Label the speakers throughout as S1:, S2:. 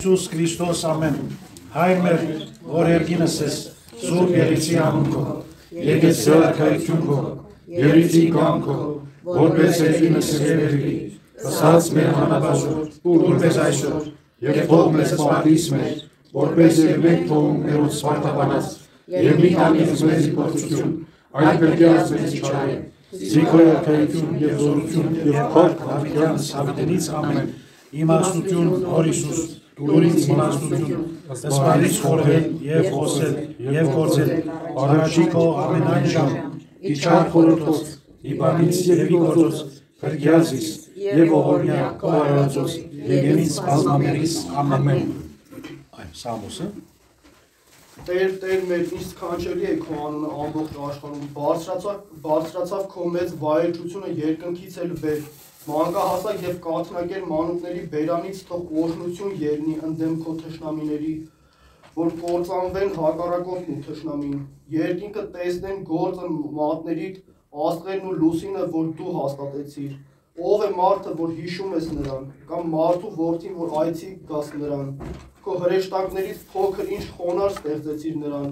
S1: Iisus Hristos, amen. Հայր մեր, որ երգինս ես, սուրբ երիցի անուն քո, եկես զորակայություն քո, երիցի կամ քո, որպես երգինս երգի, ասած մեր հանապազոր, որպես այսօր, և թող մեզ սպարտիս մեր, որպես և մենք թողում ներոց սպարտաբանած, և մի տանից մեզի փորձություն, այդ պետքերած մեզի չարե, զիքո երգայություն և զորություն և փառք հավիտյանց հավիտենից ամեն, իմաստություն հոր Հիսուս, դուր ինձ իմաստություն, սպանից խորհել և խոսել և գործել, առաջի քո ամենայն ժամ, իչար խորհրդոց, իբանից և իգործոց, փրկյալցիս և ողորմյա քո արարածոց, և ինձ բազմամերից ամեն։ Այն Սամոսը։
S2: Տեր մեր ինձ կանչելի է քո անունը ամբողջ աշխարհում, բարձրացավ քո մեծ վայելչությունը երկնքից էլ վեր, մանկահասակ և կաթնակեր մանուկների բերանից թող օրհնություն ելնի ընդդեմ քո թշնամիների, որ կործանվեն հակառակորդն ու թշնամին, երկինքը տեսնեն գործը մատներիդ, աստղերն ու լուսինը, որ դու հաստատեցիր, ով է մարդը, որ հիշում ես նրան, կամ մարդու որդին, որ այցի գաս նրան, քո հրեշտակներից փոքր ինչ խոնարհ ստեղծեցիր նրան,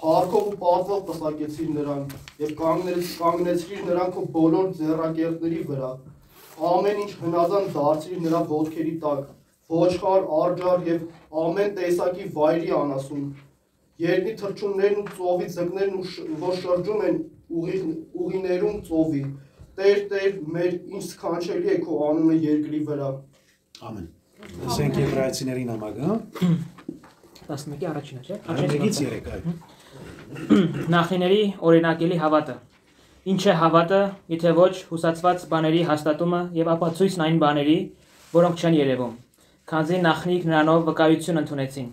S2: փառքով ու պատվով պսակեցիր նրան, և կանգնեցրիր նրան քո բոլոր ձեռակերտների վրա, ամեն ինչ հնազանդ դարձրիր նրա ոտքերի տակ, ոչխար, արջար և ամեն տեսակի վայրի անասուն, երկրի թռչուններն ու ծովի ձկներն, որ շրջում են ուղիներում ծովի, Տեր, մեր ինձ կանչելի է քո անունը երկրի վրա։
S1: Ամեն։ Լսենք Եբրայեցիների նամակը։
S3: 11-ի առաջինը, չէ՞։
S1: 1-ից 3, այո։
S3: Նախնիների օրինակելի հավատը։ Ինչ է հավատը, եթե ոչ հուսացված բաների հաստատումը եւ ապացույցն այն բաների, որոնք չեն երևում, քանզի նախնիկ նրանով վկայություն ընդունեցին։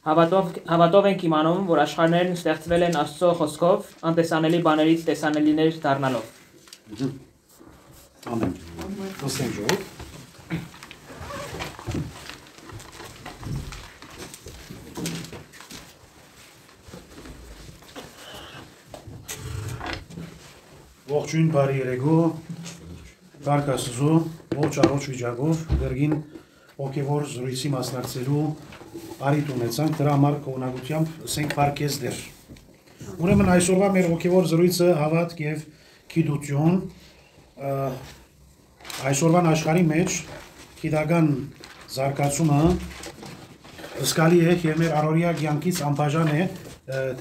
S3: Հավատով ենք իմանում, որ աշխարհներն ստեղծվել են Աստծո խոսքով, անտեսանելի բաներից տեսանելիներ դառնալով։
S1: Ամեն։ Լսենք ժողով։ Ողջույն, բարի երեկո, Փառք Աստծո, ողջ առողջ վիճակով դերգին հոգևոր զրույցի մասնակցելու առիթ ունեցանք, դրա համար կողմնակությամբ ասենք Փառք ես դեր։ Ուրեմն այսօրվա մեր հոգևոր զրույցը հավատք եւ գիտություն, այսօրվան աշխարհի մեջ գիտական զարգացումը զգալի է եւ մեր առօրյա կյանքից անբաժան է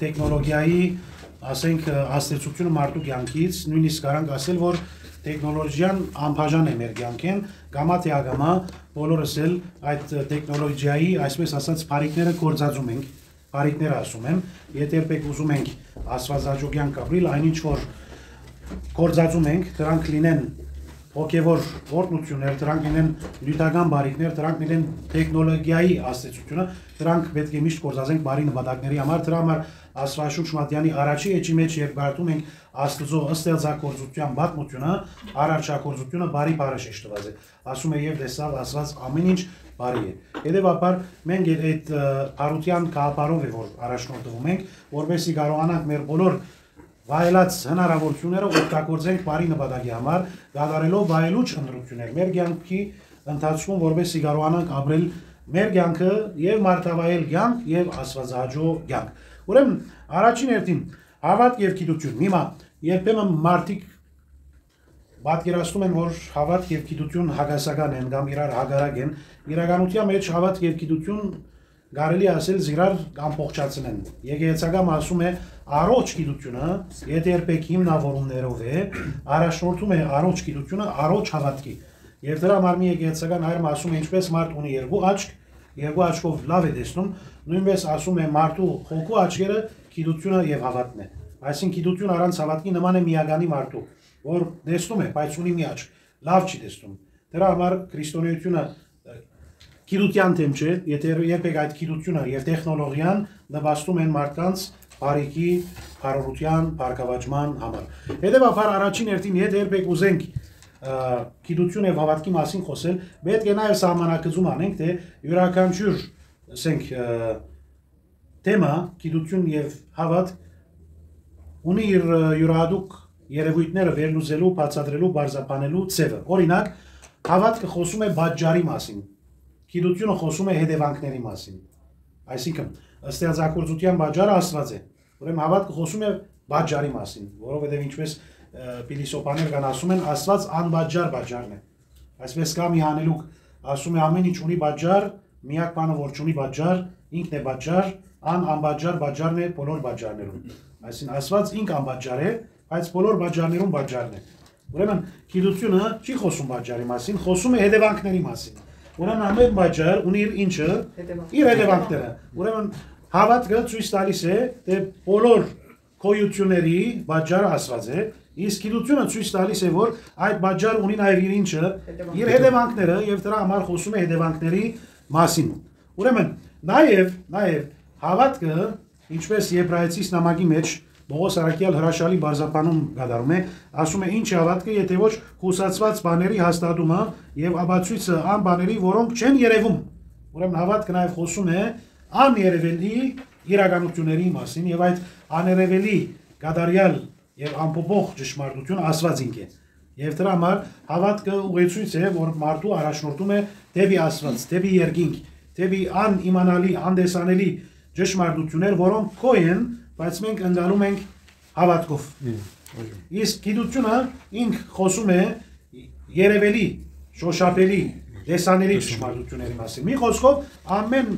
S1: տեխնոլոգիայի ասենք աստեցությունը մարդու կյանքից, նույնիսկ կարանք ասել, որ տեխնոլոգիան անբաժան է մեր կյանքին, գամա թե ագամա բոլորս էլ այդ տեխնոլոգիայի, այսպես ասած, բարիկները գործածում ենք, բարիկները ասում եմ, եթե երբեք ուզում ենք աստվածաճո կյանք ապրել, այնինչ որ գործածում ենք, դրանք լինեն հոգևոր օրհնություններ, դրանք լինեն նյութական բարիկներ, դրանք լինեն տեխնոլոգիայի աստեցությունը, դրանք պետք է միշտ գործածենք բարի նպատակների համար, դրա համար Աստվածաշունչ Մատթեյանի առաջի էջի մեջ երբ կարդում ենք Աստծո ստեղծագործության պատմությունը, արարչագործությունը բարի բառը շեշտված է։ Ասում է եւ տեսավ Աստված ամեն ինչ բարի է։ Հետևաբար մենք այդ բարության գաղափարով է որ առաջնորդվում ենք, որովհետեւ կարողանանք մեր բոլոր վայելած հնարավորությունները օգտագործենք բարի նպատակի համար, գադարելով վայելուչ ընտրություններ մեր կյանքի ընթացքում, որովհետեւ կարողանանք ապրել մեր կյանքը եւ մարդավայել կյանք եւ աստվածահաճո կյանք։ Ուրեմն առաջին հերթին հավատք եւ գիտություն։ Հիմա երբեմն մարդիկ պատկերացնում են, որ հավատք եւ գիտություն հակասական են կամ իրար հակառակ են։ Իրականության մեջ հավատք եւ գիտություն կարելի ասել զիրար ամբողջացնեն։ Եկեղեցական ասում է առողջ գիտությունը, եթե երբեք հիմնավորումներով է, առաջնորդում է առողջ գիտությունը առողջ հավատքի։ Եվ դրա համար մի եկեղեցական հայրը ասում է ինչպես մարդ ունի երկու աչք, երկու աչքով լավ է տեսնում, նույնպես ասում է մարդու հոգու աչքերը գիտությունը եւ հավատն է։ Այսինքն գիտությունը առանց հավատքի նման է միագանի մարդու, որ տեսնում է, բայց ունի մի աչք, լավ չի տեսնում։ Դրա համար քրիստոնեությունը գիտության թեմ չէ, եթե երբեք այդ գիտությունը եւ տեխնոլոգիան նպաստում են մարդկանց բարիքի, բարօրության, բարգավաճման համար։ Հետևաբար առաջին հերթին եթե երբեք ուզենք գիտություն եւ հավատքի մասին խոսել, պետք է նաեւ սահմանակցում անենք, թե յուրաքանչյուր, ասենք, թեմա, գիտություն եւ հավատք ունի իր յուրահատուկ երևույթները վերլուծելու, բացատրելու, բարձրաբանելու ձևը։ Օրինակ, հավատքը խոսում է պատճառի մասին, գիտությունը խոսում է հետևանքների մասին։ Այսինքն, ըստեյազագործության բաժարը Աստված է։ Ուրեմն հավատքը խոսում է բաժարի մասին, որովհետև ինչպես փիլիսոփաներ կան ասում են, Աստված անբաժար բաժարն է։ Այսպես կա մի հանելուկ, ասում է ամեն ինչ ունի բաժար, միակ բանը որ չունի բաժար, ինքն է բաժար, անբաժար բաժարն է բոլոր բաժարներում։ Այսինքն Աստված ինք անբաժար է, բայց բոլոր բաժարներում բաժարն է։ Ուրեմն գիտությունը չի խոսում բաժարի մասին, խոսում է հետևանքների մասին։ Ուրեմն ամեն բաժար ունի իր ինչը, իր հետևանքները։ Ուրեմն հավատքը ցույց տալիս է, թե բոլոր գոյությունների բաժարը Աստված է, իսկ գիտությունը ցույց տալիս է, որ այդ բաժարը ունի նաև իր ինչը, իր հետևանքները եւ դրա համար խոսում է հետևանքների մասին։ Ուրեմն նաև հավատքը, ինչպես Եբրայեցիս նամակի մեջ Պողոս Արաքյալ հրաշալի բարձրապանում կատարում է, ասում է ինչ հավատքը, եթե ոչ հուսացված բաների հաստատումը եւ ապացույցը ան բաների, որոնք չեն երևում։ Ուրեմն հավատքը նաև խոսում է աներևելի իրականությունների մասին եւ այդ աներևելի կատարյալ եւ անփոփոխ ճշմարտությունը Աստված ինք է։ Եվ դրա համար հավատքը ուղեցույց է, որ մարդու առաջնորդում է դեպի Աստված, դեպի երկինք, դեպի անիմանալի, անդեսանելի ճշմարտություններ, որոնք քո են, բայց մենք ընկալում ենք հավատքով։ Իսկ գիտությունը ինք խոսում է երևելի, շոշափելի, տեսանելի ճշմարտությունների մասին։ Մի խոսքով ամեն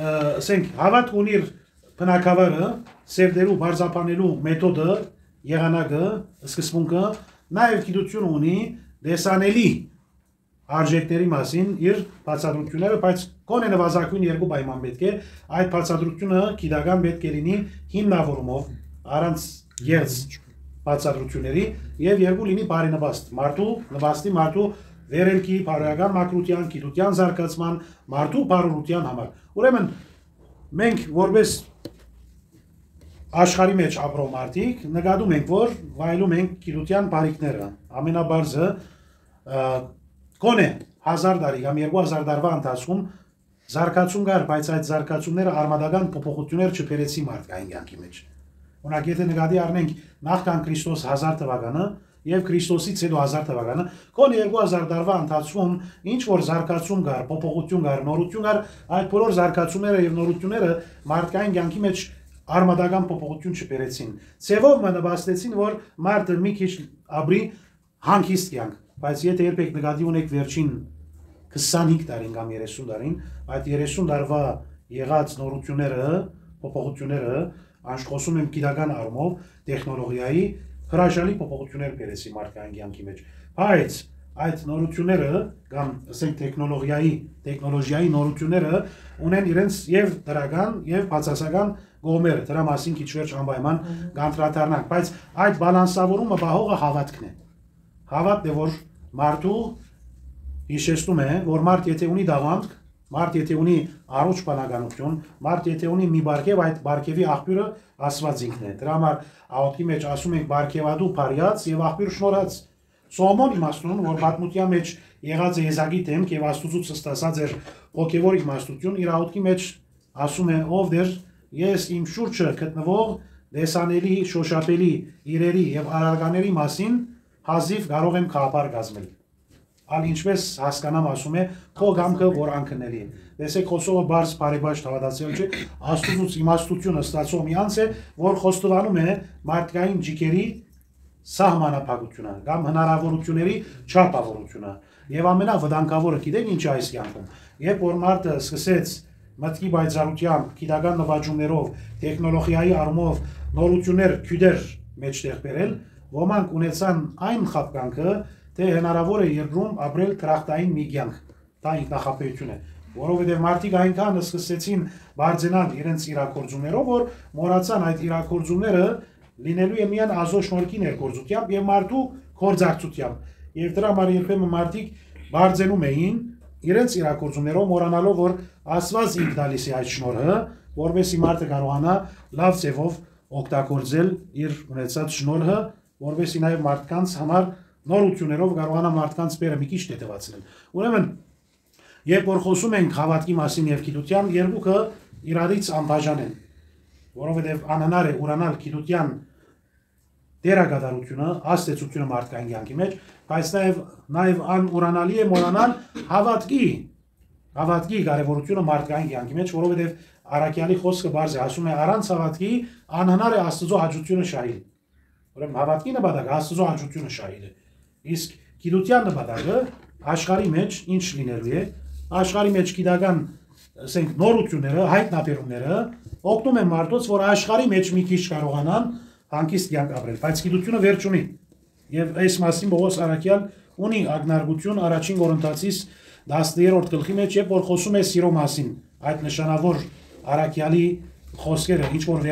S1: ասենք հավատք ունի իր բնակավարը, սերտելու, բարձրապանելու մեթոդը, եղանակը, սկզբունքը, նաև գիտությունը ունի տեսանելի արժեքների մասին իր բացատրությունները, բայց կոնե նվազագույն երկու պայման պետք է այդ բացատրությունը գիտական պետք է լինի հիմնավորումով, առանց եղծ բացատրությունների եւ երկու լինի բարենպաստ մարդու վերելքի, բարոյական մակրության, գիտության զարգացման, մարդու բարօրության համար։ Ուրեմն մենք որպես աշխարհի մեջ ապրող մարդիկ նկատում ենք, որ վայելում ենք գիտության բարիքները։ Ամենաբարձը կոնե 1000 տարի կամ 2000 տարվա ընթացքում զարգացում կար, բայց այդ զարգացումները արմատական փոփոխություններ չբերեցին մարդկային կյանքի մեջ։ Օրինակ, եթե նկատի առնենք նախքան Քրիստոս 1000 թվականը եւ Քրիստոսից հետո 1000 թվականը, կոնե 2000 տարվա ընթացքում ինչ որ զարգացում կար, փոփոխություն կար, նորություն կար, այդ բոլոր զարգացումները եւ նորությունները մարդկային կյանքի մեջ արմատական փոփոխություն չբերեցին։ Ցեվով նպաստեցին, որ մարդը մի քիչ ապրի հանգիստ կյանք, բայց եթե երբեք նկատի ունեք վերջին 25 տարին կամ 30 տարին, այդ 30 տարվա եղած նորությունները, փոփոխությունները, անշխոսում եմ գիտական առումով, տեխնոլոգիայի հրաշալի փոփոխություններ բերեցին մարդկային կյանքի մեջ։ Բայց այդ նորությունները կամ ասենք տեխնոլոգիայի նորությունները ունեն իրենց եւ դրական եւ բացասական կողմերը, դրա մասին քիչ վերջ անպայման կանդրադառնանք, բայց այդ բալանսավորումը բահողը հավատքն է։ Հավատն է, որ մարդու հիշեցնում է, որ մարդ եթե ունի դաղանդ, մարդ եթե ունի առողջ բանականություն, մարդ եթե ունի մի բարգև, այդ բարգևի աղբյուրը Աստված ինքն է։ Դրա համար աղոթքի մեջ ասում ենք բարգևադու բարյաց եւ աղբյուր շնորհած։ Սողոմոն իմաստուն, որ պատմության մեջ եղած է Եզակի դեմք եւ Աստուծուց ստացած էր հոգեվոր իմաստություն, իր աղոթքի մեջ ասում է ով դեր ես իմ շուրջը գտնվող տեսանելի, շոշափելի իրերի եւ արարկաների մասին հազիվ կարող եմ խաբար կազմել։ Ալ ինչպես հասկանամ ասում է քո գամքը որ անքնելի է։ Տեսեք խոսողը բարձ բարեբաճ հավատացյալ չէ, Աստուծուց իմաստությունը ստացող մի անձ է, որ խոստովանում է մարդկային ջիքերի սահմանափակությունը կամ հնարավորությունների չափավորությունը։ Եվ ամենավտանգավորը գիտեք ինչ է այս կյանքում։ Երբ որ մարդը սկսեց մտքի բայցարությամբ, գիտական նվաճումներով, տեխնոլոգիայի առումով նորություններ քյուդեր մեջտեղ բերել, ոմանք ունեցան այն խաբկանքը, թե հնարավոր է երկրում ապրել դրախտային մի կյանք։ Դա ինքնախապեյություն է, որովհետև մարդիկ այնքան սկսեցին բարձենալ իրենց իրաքործումներով, որ մոռացան այդ իրաքործումները լինելու է միայն ազո շնորհքի ներգործությամբ եւ մարդու կորձակցությամբ։ Եվ դրա համար երբեմն մարդիկ բարձենում էին իրենց իրաքործումներով, մոռանալով, որ Աստված ինքն տալիս է այդ շնորհը, որովհետեւ մարդը կարողանա լավ ձևով օգտագործել իր ունեցած շնորհը, որովհետեւ նաեւ մարդկանց համար նորություններով կարողանա մարդկանց բերը մի քիչ տետևացնել։ Ուրեմն, երբ որ խոսում ենք հավատքի մասին եւ գիտության, երկուքը իրարից անբաժան են, որովհետեւ անհնար է ուրանալ գիտության դերակատարությունը, աստեցությունը մարդկային կյանքի մեջ, բայց նաեւ անուրանալի է մոռանալ հավատքի Հավատքի կարևորությունը մարդկային կյանքի մեջ, որովհետև Արաքյալի խոսքը բարձ է, ասում է առանց հավատքի անհնար է Աստծո հաճությունը շահել։ Ուրեմն հավատքի նպատակը Աստծո հաճությունը շահել է։ Իսկ գիտության նպատակը աշխարհի մեջ ինչ լինելու է, աշխարհի մեջ գիտական, ասենք, նորությունները, հայտնաբերումները օգնում են մարդոց, որ աշխարհի մեջ մի քիչ կարողանան հանգիստ կյանք ապրել, բայց գիտությունը վերջ ունի։ Եվ այս մասին Պողոս Արաքյալ ունի ակնարկություն առաջին Կորինթացիս 10-րդ գլխի մեջ, երբ որ խոսում է սիրո մասին, այդ նշանավոր Արաքյալի խոսքերը, ինչ որ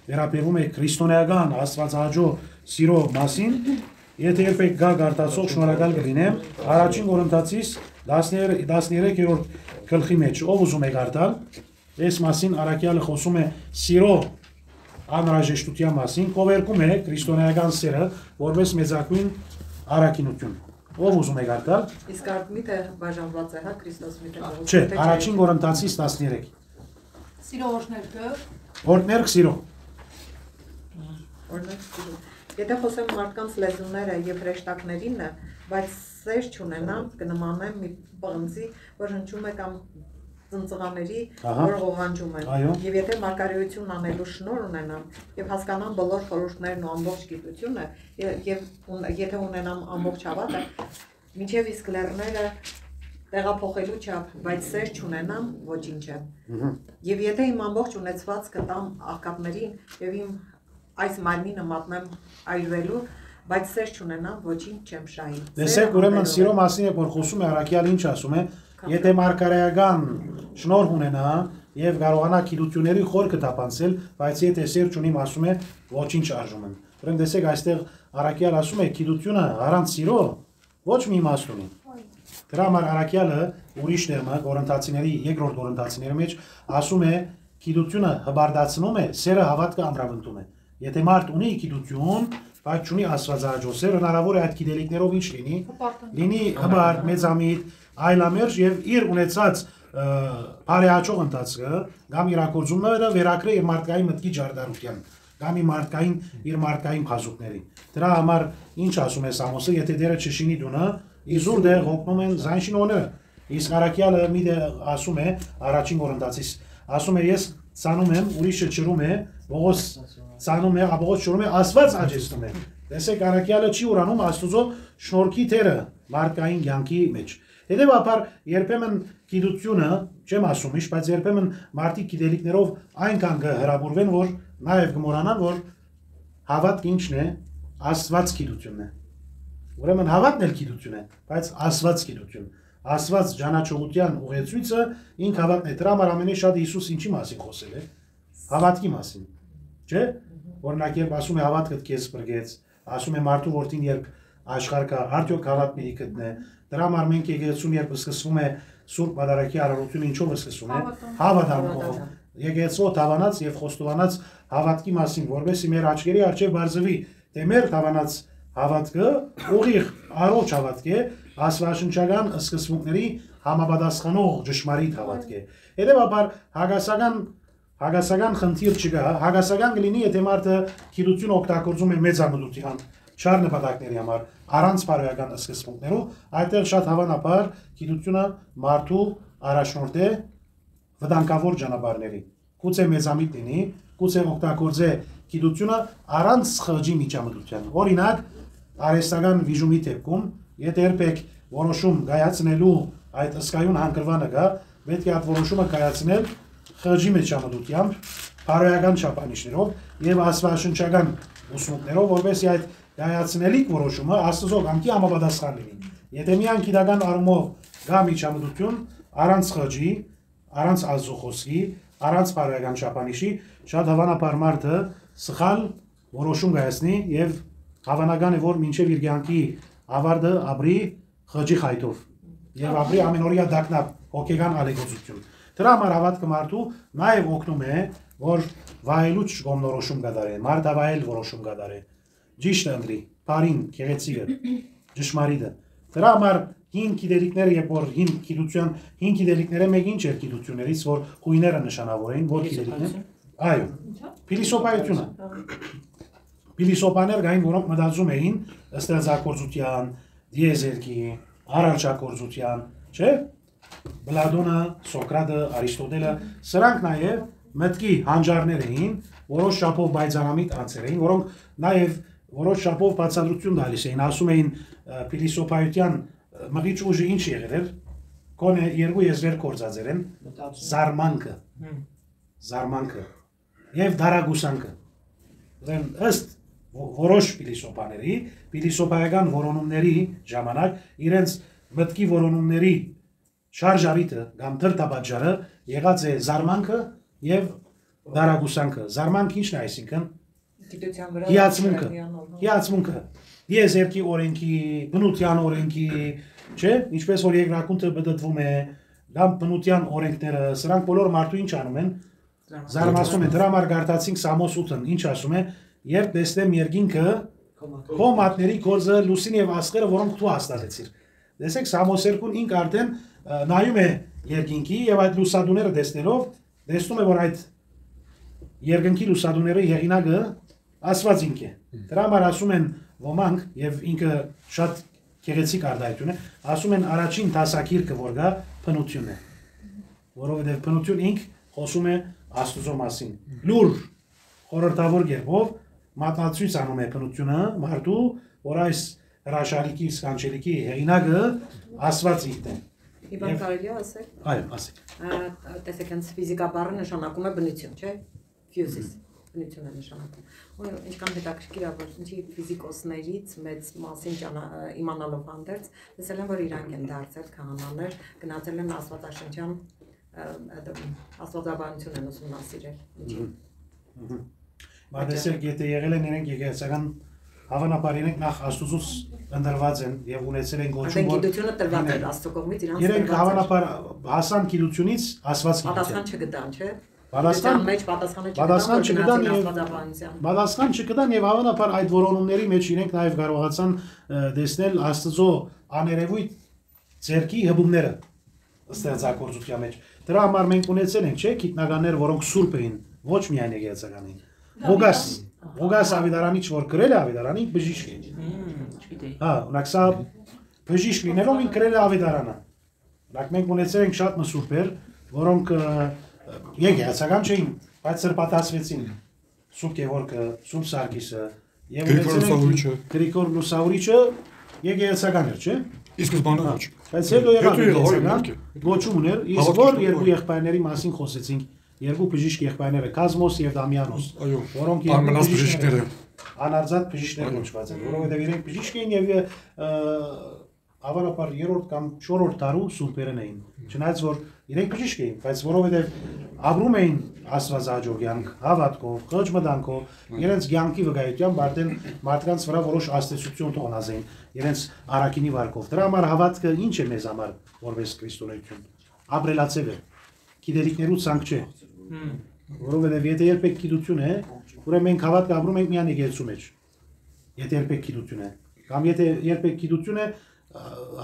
S1: վերաբերում է քրիստոնեական աստվածահաճո սիրո մասին, եթե երբեք գա գարտացող շնորհակալ կլինեմ, առաջին Կորինթացիս 13-րդ գլխի մեջ, ով ուզում է գարտալ, այս մասին Արաքյալը խոսում է սիրո անհրաժեշտության մասին, կովերկում է քրիստոնեական սերը որպես մեծագույն առաքինություն։ Ով ուզում է գարտալ։
S4: Իսկ արդյոք բաժանված է, հա, Քրիստոս միտը։
S1: Չէ, առաջին Կորինթացիս 13։
S5: Սիրո օրհներգը։
S1: Օրհներգ սիրո։
S4: Օրհներգ սիրո։ Եթե խոսեմ մարդկանց լեզուները եւ հրեշտակներինը, բայց սեր չունենամ, կնմանեմ մի պղնձի, որ հնչում է կամ ծնծղաների, որ ողանջում են։ Եվ եթե մարգարեություն անելու շնոր ունենամ եւ հասկանամ բոլոր խորհուրդներն ու ամբողջ գիտությունը եւ եթե ունենամ ամբողջ հավատը, մինչեւ իսկ լեռները տեղափոխելու չափ, բայց սեր չունենամ, ոչինչ է։ Եվ եթե իմ ամբողջ ունեցվածքը տամ աղքատներին եւ իմ այս մարմինը մատնեմ այրվելու, բայց սեր չունենամ, ոչինչ չեմ շահի։
S1: Տեսեք, ուրեմն սիրո մասին է, որ խոսում է Արաքյալը, ինչ ասում է, եթե մարգարեական շնորհ ունենա եւ կարողանա գիտությունների խորքը տապանցել, բայց եթե սեր չունիմ, ասում է, ոչինչ արժում են։ Ուրեմն տեսեք, այստեղ Արաքյալը ասում է, գիտությունը առանց սիրո ոչ մի իմաստ ունի։ Դրա համար Արաքյալը ուրիշ դերմը Կորինթացիների, երկրորդ Կորինթացիների մեջ ասում է, գիտությունը հբարդացնում է, սերը հավատքը ամրապնդում է։ Եթե մարդ ունի գիտություն, բայց չունի աստվածահաճո սեր, հնարավոր է այդ գիտելիքներով ինչ լինի հբարդ, մեծամիտ, այլամերժ եւ իր ունեցած բարեհաճող ընթացքը կամ իրակորձումները վերակրե իր մարդկային մտքի ջարդարության, կամ իր մարդկային փազուկների։ Դրա համար ինչ ասում է Սամոսը, եթե դերը չշինի դունը, իզուր դե հոգնում են զայն շինողները։ Իսկ Արաքյալը մի դե ասում է առաջին Կորինթացիս, ասում է ես ցանում եմ, ուրիշը ճրում է, Պողոս ցանում է, Պողոս ճրում է, Աստված աջեցնում է։ Տեսեք, Արաքյալը չի ուրանում Աստծո շնորհքի թերը մարդկային կյանքի մեջ։ Հետևաբար երբեմն գիտությունը, չեմ ասում իշ, բայց երբեմն մարդիկ գիտելիքներով այնքան կհրաբուրվեն, որ նաև կմոռանան, որ հավատք ինչն է, Աստված գիտությունն է։ Ուրեմն հավատն էլ գիտություն է, բայց Աստված գիտություն։ Աստված ճանաչողության ուղեցույցը ինք հավատն է։ Դրա համար ամենից շատ Հիսուս ինչի մասին խոսել է։ Հավատքի մասին, չէ՞։ Օրինակ, երբ ասում է հավատքդ քեզ բրգեց, ասում է մարդու որդին երբ աշխարհ կա, արդյոք հավատ մի գտնե։ Դրա համար մենք եկեղեցում երբ սկսվում է Սուրբ Պատարագի արարողությունը ինչով սկսվում է։ Հավատամքով։ Եկեղեցու հավանած եւ խոստովանած հավատքի մասին, որովհետեւ մեր աչքերի առջեւ բարձվի, թե մեր հավանած հավատքը ուղիղ առողջ հավատք է, աստվածաշնչական սկզբունքների համապատասխանող ճշմարիտ հավատք է։ Հետևաբար հագասական խնդիր չկա, հագասական կլինի, եթե մարդը գիտություն օգտագործում է մեծամտության չար նպատակների համար, առանց բարոյական սկզբունքներով, այդտեղ շատ հավանաբար գիտությունը մարդու առաջնորդ է վտանգավոր ճանապարհների։ Գուցե մեծամիտ լինի, գուցե օգտագործե գիտությունը առանց խղճի միջամտության։ Օրինակ, արհեստական վիժումի դեպքում, եթե երբեք որոշում կայացնելու այդ ըսկայուն հանգրվանը կա, պետք է այդ որոշումը կայացնել խղճի միջամտությամբ, բարոյական չափանիշներով եւ աստվածաշնչական ուսմունքներով, որովհետեւ այդ կայացնելիք որոշումը Աստծո կամքի համապատասխան լինի։ Եթե միայն գիտական առումով գա միջամտություն, առանց խղճի, առանց Աստծո խոսքի, առանց բարոյական չափանիշի, շատ հավանաբար մարդը սխալ որոշում կայացնի եւ հավանական է, որ մինչեւ իր կյանքի ավարտը ապրի խղճի խայտով եւ ապրի ամենօրյա դակնապ հոգեգան ալեգոծություն։ Դրա համար հավատքը մարդու նաեւ օգնում է, որ վայելուչ գոմնորոշում կդարե, մարդավայել որոշում կդարե։ Ճիշտ ընտրի, բարին, գեղեցիկը, ճշմարիտը։ Դրա համար հին գիտելիքները, երբ որ հին գիտության, հին գիտելիքները մեկ ինչ էր գիտություններից, որ հույները նշանավոր էին, որ գիտելիքներ։ Այո, փիլիսոփայությունը։ Փիլիսոփաներ կային, որոնք մտածում էին ստեղծագործության, դիեզերքի, արարչագործության, չէ՞։ Պլատոնը, Սոկրատը, Արիստոտելը, սրանք նաև մտքի հանճարներ էին, որոշ շապով բայցանամիտ անձեր էին, որոնք նաև որոշ շապով բացատրություն տալիս էին, ասում էին փիլիսոփայության մղիչ ուժը ինչ եղել էր, կոնե երկու եզրեր կործածեր են, զարմանքը եւ դարագուսանքը։ Ըստ որոշ փիլիսոփաների, փիլիսոփայական որոնումների ժամանակ իրենց մտքի որոնումների շարժարիտը կամ դրդապատճառը եղած է զարմանքը եւ դարագուսանքը։ Զարմանքը ինչն է, այսինքն հիացմունքը, դիեզերքի օրենքի, բնության օրենքի, չէ, ինչպես որ երկրակունքը բդդվում է, կամ բնության օրենքները, սրանք բոլոր մարդու ինչ անում են, զարմացնում են։ Դրա համար գարտացինք Սամոս 8-ն, ինչ ասում է, երբ տեսնեմ երկինքը, քո մատների գործը լուսին եւ աստղերը, որոնք դու հաստատեցիր։ Տեսեք, Սամոս 2-ն ինք արդեն նայում է երկինքի եւ այդ լուսադուները տեսնելով, տեսնում է, որ այդ երկնքի լուսադուները եղինակը Աստված ինք է։ Դրա համար ասում են ոմանք եւ ինքը շատ գեղեցիկ արտահայտություն է, ասում են առաջին դասակիրքը որ գա բնություն է, որովհետեւ բնություն ինք խոսում է Աստծո մասին։ Լուր խորհրդավոր կերպով մատնացույց անում է բնությունը մարդու, որ այս հրաշալիքի սքանչելիքի հեղինակը Աստված ինքն է։
S4: Իվան կարելի է ասել։
S1: Այո, ասեք։
S4: Տեսեք, հենց ֆիզիկա բառը նշանակում է բնություն, չէ՞։ Physis բնություն է նշանակում։ Ու ինչքան հետաքրքիր է, որ ինչի ֆիզիկոսներից մեծ մասին իմանալով հանդերձ, տեսել են, որ իրանք են դարձել քահանաներ, գնացել են աստվածաշնչյան աստվածաբանություն են ուսումնասիրել։ Ինչի։
S1: Բայց տեսեք, եթե եղել են իրենք եկեղեցական հավանաբար իրենք նախ Աստծուց ընդրված են եւ ունեցել են գոչում, որ
S4: գիտությունը տրված է Աստծո կողմից,
S1: իրենք հավանաբար հասան գիտությունից Աստված
S4: պատասխան չգտան, չէ՞։
S1: Պատասխան չգտան եւ հավանաբար այդ որոնումների մեջ իրենք նաեւ կարողացան տեսնել Աստծո աներևույթ ձեռքի հբումները ստեղծագործության մեջ։ Դրա համար մենք ունեցել ենք, չէ՞, գիտնականներ, որոնք սուրբ էին, ոչ միայն եկեղեցական էին։ Ղուգաս Ավիդարանիչ, որ գրել է Ավիդարանին, բժիշկ է։ Հա, ունակ սա բժիշկ լինելով ինք գրել է Ավիդարանը։ Ունակ մենք ունեցել ենք շատ մսուրբեր, որոնք եկեղեցական չէին, բայց սրբատացվեցին Սուրբ Գևորգը, Սուրբ Սարգիսը եւ Գրիգոր Լուսավորիչը եկեղեցական էր, չէ՞։
S6: Իսկ բանը ոչ։
S1: Բայց հետո եղավ եկեղեցական, ոչում ուներ, իսկ որ երկու եղբայրների մասին խոսեցինք, երկու բժիշկ եղբայրները Կազմոս եւ Դամիանոս, որոնք երկու բժիշկներ են, անարձատ բժիշկներ կոչված են, որովհետեւ իրենք բժիշկ էին եւ հավանաբար 3-րդ կամ 4-րդ դարու սուրբերն էին։ Չնայած որ իրենք բժիշկ էին, բայց որովհետև ապրում էին աստվածահաճո կյանք, հավատքով, խոչմտանքով, իրենց կյանքի վկայությամբ արդեն մարդկանց վրա որոշ ազդեցություն թողնած էին, իրենց առաքինի վարկով։ Դրա համար հավատքը ինչ է մեզ համար որպես քրիստոնեություն։ Ապրելացել է։ Գիտելիքներու ցանկ չէ։ Որովհետև եթե երբեք գիտություն է, ուրեմն մենք հավատքը ապրում ենք միայն եկեղեցու մեջ։ Եթե երբեք գիտություն է, կամ եթե երբեք գիտություն է,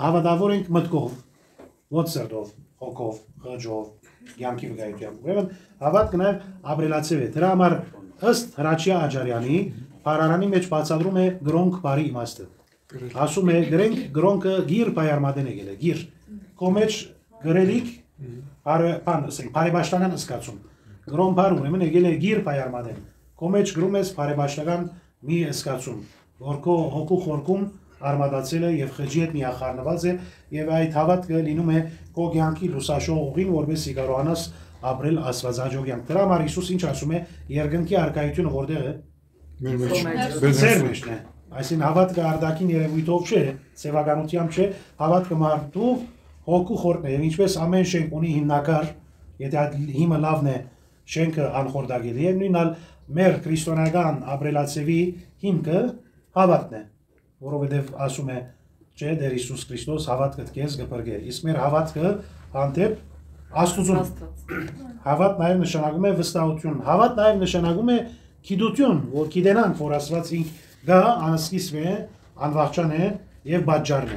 S1: հավատավոր ենք մտքով, ոչ սրտով, հոգով, խոչով, կյանքի վկայությամբ։ Ուրեմն հավատքը նաև ապրելացել է։ Դրա համար ըստ Հրաչյա Աջարյանի Փարարանի մեջ բացատրում է գրոնք բարի իմաստը։ Ասում է գրենք գրոնքը գիր բայարմադեն եկել է, գիր։ Քո մեջ գրելիք բան, ասենք, բարեբաշխական զգացում։ Գրոն բառ ուրեմն եկել է գիր բայարմադեն։ Քո մեջ գրում ես բարեբաշխական մի զգացում, որ քո հոգու խորքում արմադացել է եւ խճի հետ միախառնված է եւ այդ հավատքը լինում է քո կյանքի լուսաշող ուղին, որովհետեւ կարողանաս ապրել աստվածաճո կյանք։ Դրա համար Հիսուս ինչ ասում է, երկնքի առկայությունը որտեղ է։ Մեր մեջն է։ Այսինքն հավատքը արդակին երևույթով չէ, սեվականությամբ չէ, հավատքը մարդու հոգու խորտն է եւ ինչպես ամեն շենք ունի հիմնակար, եթե այդ հիմը լավն է, շենքը անխորդագելի է, նույնալ մեր քրիստոնեական ապրելացեվի հիմքը հավատն է, որովհետեւ ասում է, չէ, Տեր Հիսուս Քրիստոս հավատքդ քեզ կփրկե, իսկ մեր հավատքը հանդեպ Աստծուն։ Հավատ նաեւ նշանակում է վստահություն, հավատ նաեւ նշանակում է գիտություն, որ գիտենանք, որ Աստված ինք գա, անսկիզբ է, անվախճան է եւ պատժառն է։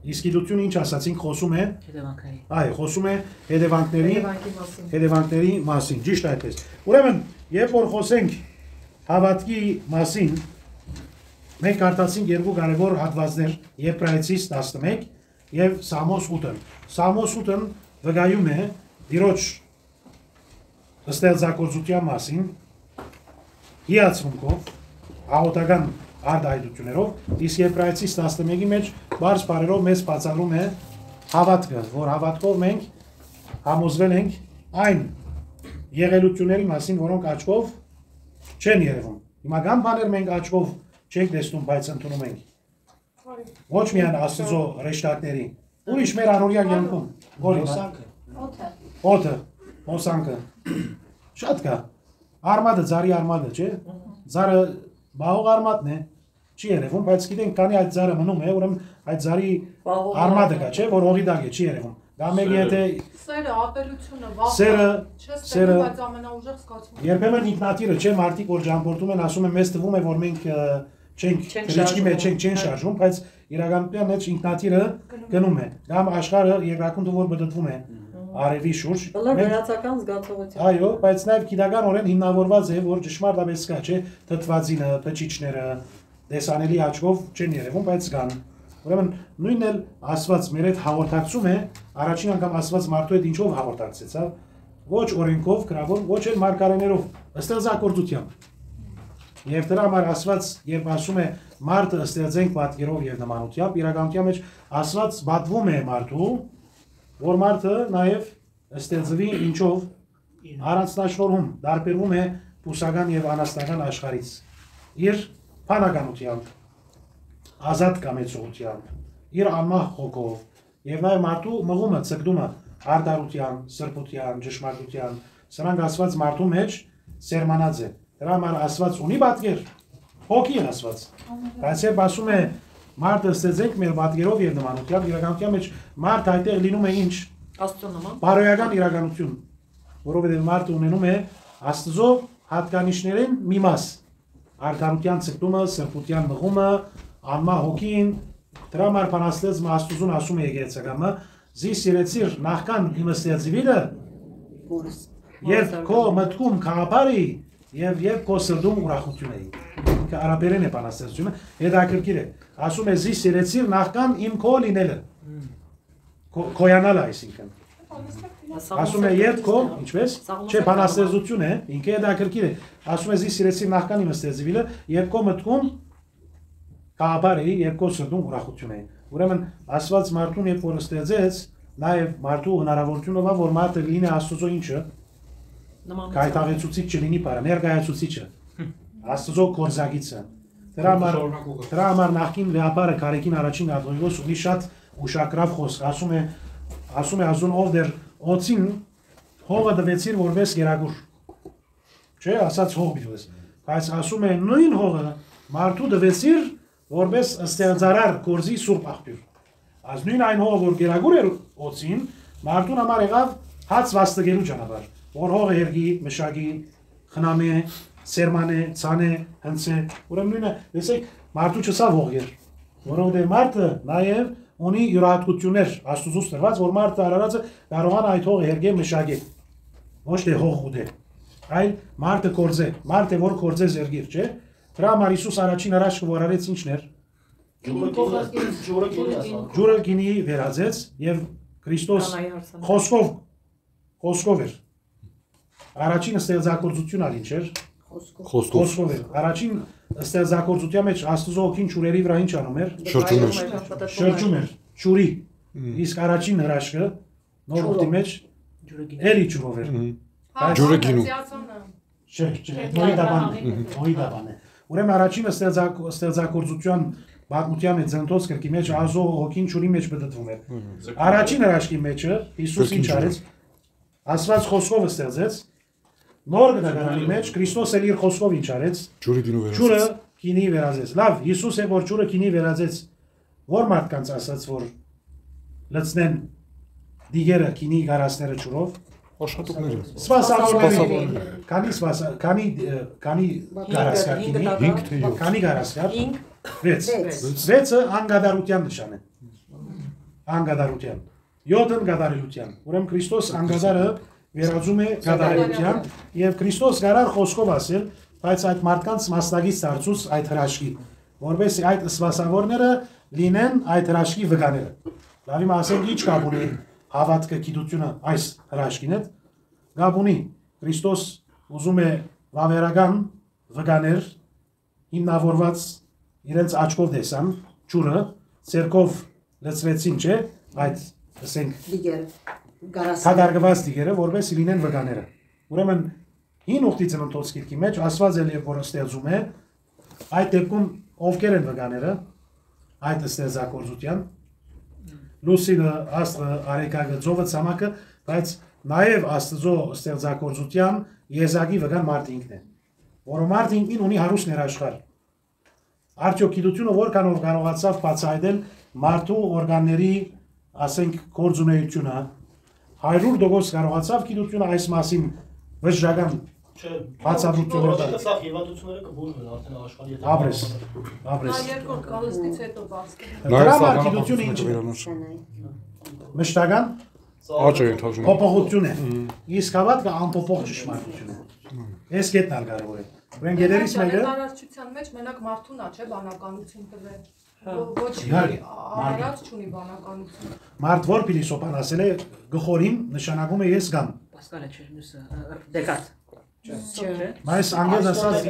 S1: Իսկ գիտությունը ինչ ասացինք, խոսում է հետևանքների։ Այո, խոսում է հետևանքների մասին, ճիշտ այդպես։ Ուրեմն, երբ որ խոսենք հավատքի մասին, մենք արտացինք երկու կարևոր հատվածներ, Եբրայեցիս 11 եւ Սամոս 8-ը։ Սամոս 8-ն վկայում է Տիրոջ ստեղծագործության մասին հիացմունքով, աղոտական արդայդություններով, իսկ Եբրայեցիս 11-ի մեջ բարձ բարերով մեզ բացառում է հավատքը, որ հավատքով մենք համոզվել ենք այն եղելությունների մասին, որոնք աչքով չեն երևում։ Հիմա կան բաներ մենք աչքով չենք տեսնում, բայց ընդունում ենք։ Ոչ միայն Աստծո հրեշտակների, ուրիշ մեր առօրյա կյանքում, օդը, մոսանքը, շատ կա։ Արմատը, ձարի արմատը, չէ՞։ Ձարը բաղող արմատն է, չի երևում, բայց գիտենք քանի այդ ձարը մնում է, ուրեմն այդ ձարի արմատը կա, չէ՞, որ հողի տակ է, չի երևում։ Դա մեկ եթե
S5: Սերը, ապելությունը, վախը,
S1: սերը,
S5: բայց ամենաուժեղ զգացումը։
S1: երբեմն ինքնատիրը, չէ՞, մարդիկ որ ճամփորդում են, ասում են, մեզ թվում է, որ մենք չենք թրիչքի մեջ չեն շարժում, բայց իրականության մեջ ինքնատիրը գնում է։ Դա աշխարհը երկրակում որ բդդվում է արևի շուրջ։
S4: Բոլոր վերացական զգացողություն։
S1: Այո, բայց նաև գիտականորեն հիմնավորված է, որ ճշմարտապես կա, չէ, թթվածինը, փչիչները, տեսանելի աչքով չեն երևում, բայց կան։ Ուրեմն նույնն էլ Աստված մեր հետ հաղորդակցում է, առաջին անգամ Աստված մարդու հետ ինչով հաղորդակցեցավ, ոչ օրենքով, գրավոր, ոչ էլ մարգարեներով, ստեղծագործությամբ։ Եվ դրա համար Աստված, երբ ասում է մարդը ստեղծենք պատկերով եւ նմանությամբ, իրականության մեջ Աստված բատվում է մարդու, որ մարդը նաև ստեղծվի ինչով առանձնաշնորհում, դարբերվում է բուսական եւ անաստական աշխարհից։ Իր փանականությամբ, ազատ կամեցողությամբ, իր անմահ հոգով եւ նաեւ մարդու մղումը, ցկդումը արդարության, սրբության, ճշմարտության, սրանք Աստված մարդու մեջ սերմանած է։ Դրա համար Աստված ունի պատկեր, հոգի է Աստված։ Բայց երբ ասում է մարդը ստեղծենք մեր պատկերով եւ նմանությամբ, իրականության մեջ մարդը այդտեղ լինում է ինչ?
S4: Աստծո նման։
S1: Բարոյական իրականություն, որովհետեւ մարդը ունենում է Աստծո հատկանիշներին մի մաս։ Արդարության ցկտումը, սրբության մղումը, անմահ հոգին, դրա համար բանաստեղծ Աստուծուն ասում է եկեղեցակամը, զի սիրեցիր նախքան իմ ստեղծիլը, երբ քո մտքում քարապարի եւ քո սրտում ուրախություն էի։ Ինքը արաբերեն է բանաստեղծությունը, հետաքրքիր է։ Ասում է զի սիրեցիր նախքան իմ քո լինելը։ Քոյանալը այսինքն։ Ասում է երբ քո, ինչպես, չէ, բանաստեղծություն է, ինքը հետաքրքիր է։ Ասում է զի սիրեցիր նախքան իմ ստեղծիլը, երբ քո մտքում քարապարի, երբ քո սրտում ուրախություն էի։ Ուրեմն Աստված մարդուն երբ որ ստեղծեց, նաեւ մարդու հնարավորությունը ਵਾ որ մարդը լինի Աստծո ինչը Կայտավեցուցիչ չլինի բարը, ներկայացուցիչը, Աստծո կորզագիցը։ Դրա համար նախքին լեապարը կարեկին առաջին ադողիվոս ունի շատ ուշակրավ խոսք, ասում է ազուն ով դեր օծին հողը դվեցիր որպես գերագուր, չէ, ասած հող բիտուես, բայց ասում է նույն հողը մարդու դվեցիր որպես ստեղծարար կորզի սուրբ աղբյուր, այս նույն այն հողը որ գերագուր էր օծին, մարդուն համար եղավ հաց վաստգելու ճանապարհ, որ հողը երգի, մշակի, խնամի, սերմանե, ցանե, հնցե, ուրեմն նույնը, տեսեք, մարդու չսա ողեր, որովհետև մարդը նաև ունի յուրահատկություններ Աստծուց տրված, որ մարդը արարածը կարողանա այդ հողը երգե, մշակի, ոչ թե հող ուտե, այլ մարդը կորձե, մարդը որ կորձե զերգիր, չէ, դրա համար Հիսուս առաջին հրաշքը որ արեց ինչն էր, ջուրը գինի վերածեց եւ Քրիստոս խոսքով էր Առաջին ստեղծագործություն ալ ինչ էր խոսքով էր առաջին ստեղծագործության մեջ Աստծո ոգին ջուրերի վրա ինչ անում էր շրջում էր ջուրի իսկ առաջին հրաշքը նոր ուխտի մեջ էլի ջուրով էր
S6: ջուրը գինու
S1: չէ նորի դաբան է ուրեմն առաջին ստեղծագործության Բաղմության մեջ ծնտոց կրկի մեջ Աստծո ոգին ջուրի մեջ բդդվում էր առաջին հրաշքի մեջը Հիսուս ինչ արեց Աստված խոսքով ստեղծեց նոր գնահատանի մեջ Քրիստոս էլ իր խոսքով ինչ արեց ջուրը գինի վերածեց լավ Հիսուս է որ ջուրը գինի վերածեց որ մարդկանց ասաց որ լցնեն դիգերը գինի գարասները ջուրով
S6: աշխատողները
S1: սպասավորները քանի գարասկար գինի 5 թե 7 քանի գարասկար 6-ը անգադարության նշան է անգադարության 7-ն գադարելության ուրեմն Քրիստոս անգադարը վերածում է գադարելության եւ Քրիստոս գարար խոսքով ասել բայց այդ մարդկանց մասնագից դարձուց այդ հրաշքի որովհետեւ այդ սպասավորները լինեն այդ հրաշքի վկաները Լավ իմ ասենք ինչ կապ ունի հավատքը գիտությունը այս հրաշքին հետ։ Կապ ունի Քրիստոս ուզում է վավերական վկաներ հիմնավորված իրենց աչքով տեսան ջուրը ցերկով լցրեցին չէ այդ ասենք թագարկված դիգերը որպես լինեն վկաները ուրեմն հին ուխտի ծննդոց գիրքի մեջ ասված է որ ստեղծում է այդ դեպքում ովքեր են վկաները այդ ստեղծագործության լուսինը աստղը արեկագը ծովը ցամաքը բայց նաև աստծո ստեղծագործության եզակի վկան մարդ ինքն է որը մարդ ինքնին ունի հարուստ ներաշխար արդյոք գիտությունը որքան որ կարողացավ բացահայտել մարդու օրգանների ասենք գործունեությունը 100% կարողացավ գիտությունը այս մասին վճռական բացատրություններ
S2: սա հիվանդությունները կբուժվեն արդեն աշխարհի հետ
S1: ապրես
S5: Երկրորդ գալստից հետո բաց
S1: դրա գիտությունը ինչ է մշտական
S6: Աճ է ընթացում։
S1: փոփոխություն է իսկ հավատքը անփոփոխ ճշմարտություն է այս կետն ալ կարող է ուրեմն գերերից մեկը
S5: Տարածության մեջ մենակ մարդուն է, չէ, բանականություն տվել։ Ոչ արարած չունի բանականություն։
S1: մարդ որ փիլիսոփան ասել է գխորին նշանակում է ես կամ
S3: Պասկալը չէ, մյուսը Դեկարտ։ Չէ։
S1: Բայց անգլիզ ասած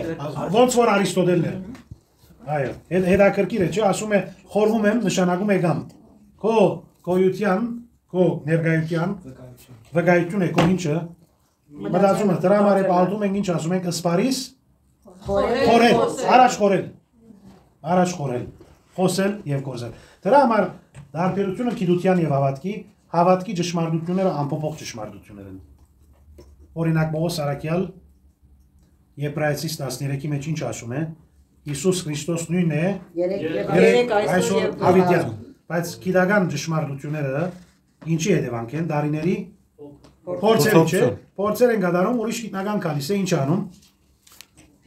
S1: ոնց որ Արիստոտելն է այո հետաքրքիր է չէ ասում է խորվում եմ նշանակում է կամ քո գոյության քո ներկայության վկայություն է քո ինչը մտածում ես դրա համար է բաղում ենք ինչ ասում ենք սպարիս խորել առաջ խորել խոսել եւ գործել դրա համար դարբերությունը գիտության եւ հավատքի ճշմարտությունները անփոփոխ ճշմարտություններ են օրինակ Պողոս Արաքյալ Եբրայեցիս 13-ի մեջ ինչ ասում է Հիսուս Քրիստոս նույնն է երեք այսօր հավիտյան բայց գիտական ճշմարտությունները ինչի հետևանք են դարիների փորձեր չէ փորձեր են կատարում ուրիշ գիտնական կալիս է ինչ անում